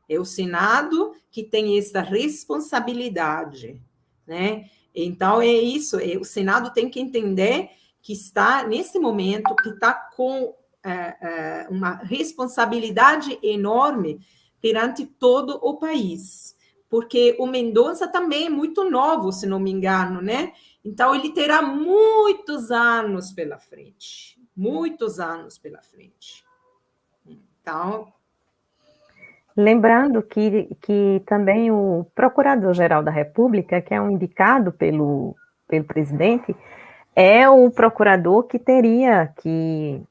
É o Senado que tem essa responsabilidade, né? Então, é isso, o Senado tem que entender que está, nesse momento, que está com uma responsabilidade enorme perante todo o país, porque o Mendonça também é muito novo, se não me engano, né? Então, ele terá muitos anos pela frente, muitos anos pela frente. Então, lembrando que também o Procurador-Geral da República, que é um indicado pelo presidente, é o procurador que teria que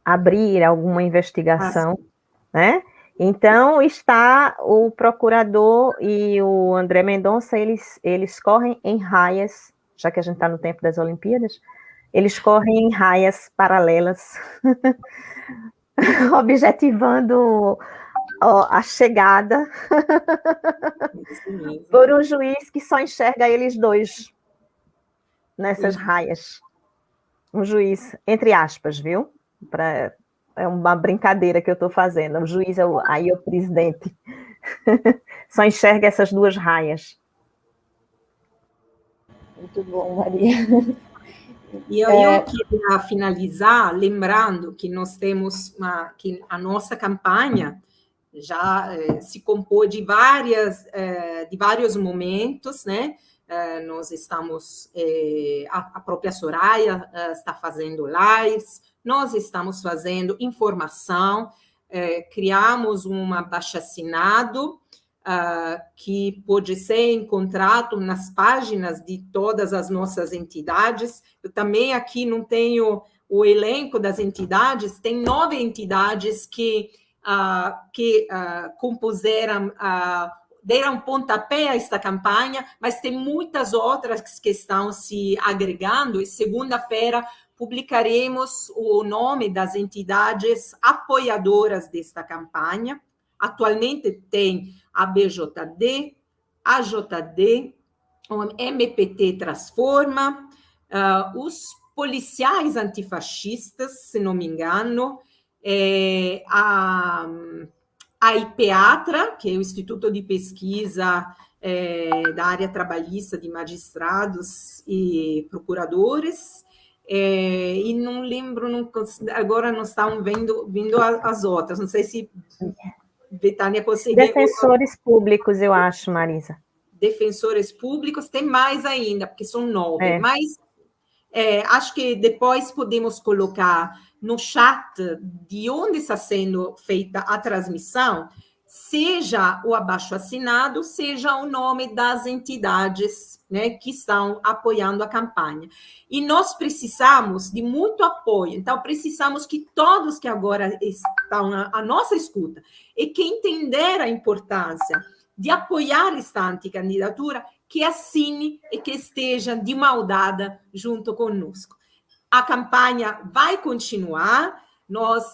abrir alguma investigação, né? Então, está o procurador e o André Mendonça, eles correm em raias, já que a gente está no tempo das Olimpíadas, eles correm em raias paralelas, objetivando a chegada por um juiz que só enxerga eles dois nessas raias. Um juiz, entre aspas, viu? É uma brincadeira que eu estou fazendo. O juiz aí é o presidente. Só enxerga essas duas raias. Muito bom, Maria. E eu queria finalizar lembrando que nós temos que a nossa campanha já se compôs de vários momentos, né? Nós estamos, a própria Soraya está fazendo lives, nós estamos fazendo informação, criamos um abaixo-assinado que pode ser encontrado nas páginas de todas as nossas entidades. Eu também aqui não tenho o elenco das entidades, tem 9 entidades que compuseram, deram pontapé a esta campanha, mas tem muitas outras que estão se agregando, e segunda-feira publicaremos o nome das entidades apoiadoras desta campanha. Atualmente tem a BJD, a JD, o MPT Transforma, os policiais antifascistas, se não me engano, a IPEATRA, que é o Instituto de Pesquisa da área trabalhista de magistrados e procuradores, e não lembro, agora não estão vindo as outras, não sei se Betânia conseguiu... Defensores públicos, eu acho, Marisa. Defensores públicos, tem mais ainda, porque são 9, mas acho que depois podemos colocar no chat de onde está sendo feita a transmissão, seja o abaixo-assinado, seja o nome das entidades, né, que estão apoiando a campanha. E nós precisamos de muito apoio, então precisamos que todos que agora estão à nossa escuta e que entenderam a importância de apoiar esta anticandidatura, que assine e que esteja de mão dada junto conosco. A campanha vai continuar, nós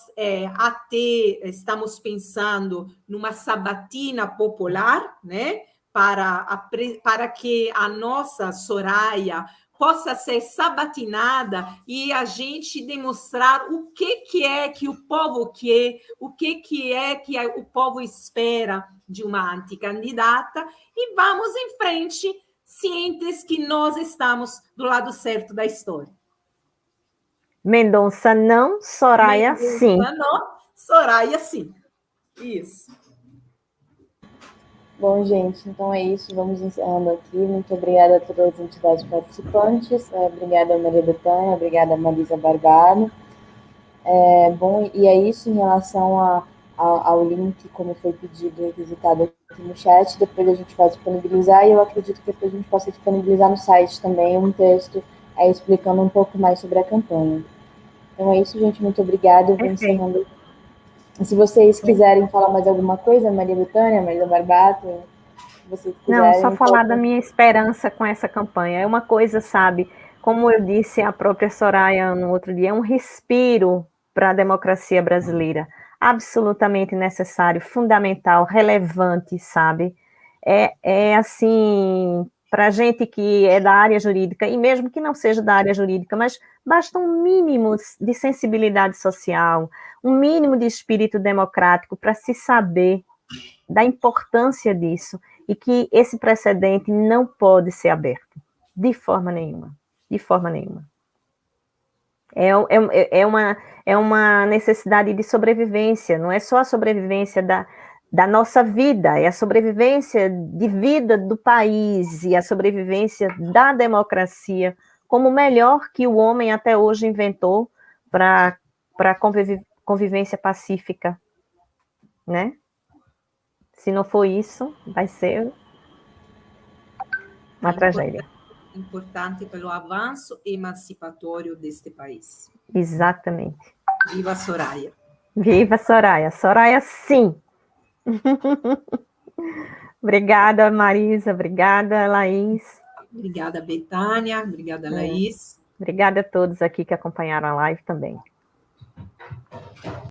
até estamos pensando numa sabatina popular, né, para que a nossa Soraya possa ser sabatinada e a gente demonstrar o que é que o povo quer, o que é que o povo espera de uma anticandidata, e vamos em frente, cientes que nós estamos do lado certo da história. Mendonça não, Soraya Mendonça sim. Não, Soraya sim. Isso. Bom, gente, então é isso. Vamos encerrando aqui. Muito obrigada a todas as entidades participantes. Obrigada, Maria Betânia. Obrigada, Marisa Barbaro. Bom, e é isso em relação ao link, como foi pedido e requisitado aqui no chat. Depois a gente vai disponibilizar, e eu acredito que depois a gente possa disponibilizar no site também um texto explicando um pouco mais sobre a campanha. Então é isso, gente. Muito obrigada. Eu vou encerrando. Se vocês quiserem falar mais alguma coisa, Maria Betânia, Marisa Barbato, se vocês quiserem... Não, só falar da minha esperança com essa campanha. É uma coisa, sabe, como eu disse a própria Soraya no outro dia, é um respiro para a democracia brasileira. Absolutamente necessário, fundamental, relevante, sabe? Assim, para gente que é da área jurídica, e mesmo que não seja da área jurídica, mas basta um mínimo de sensibilidade social, um mínimo de espírito democrático para se saber da importância disso, e que esse precedente não pode ser aberto, de forma nenhuma, de forma nenhuma. É uma necessidade de sobrevivência, não é só a sobrevivência da nossa vida, é a sobrevivência de vida do país e a sobrevivência da democracia como o melhor que o homem até hoje inventou para convivência pacífica, né? Se não for isso, vai ser uma tragédia. Importante pelo avanço emancipatório deste país. Exatamente. Viva Soraya. Viva Soraya. Soraya, sim. Obrigada, Marisa. Obrigada, Laís. Obrigada, Betânia. Obrigada, Laís. Obrigada a todos aqui que acompanharam a live também.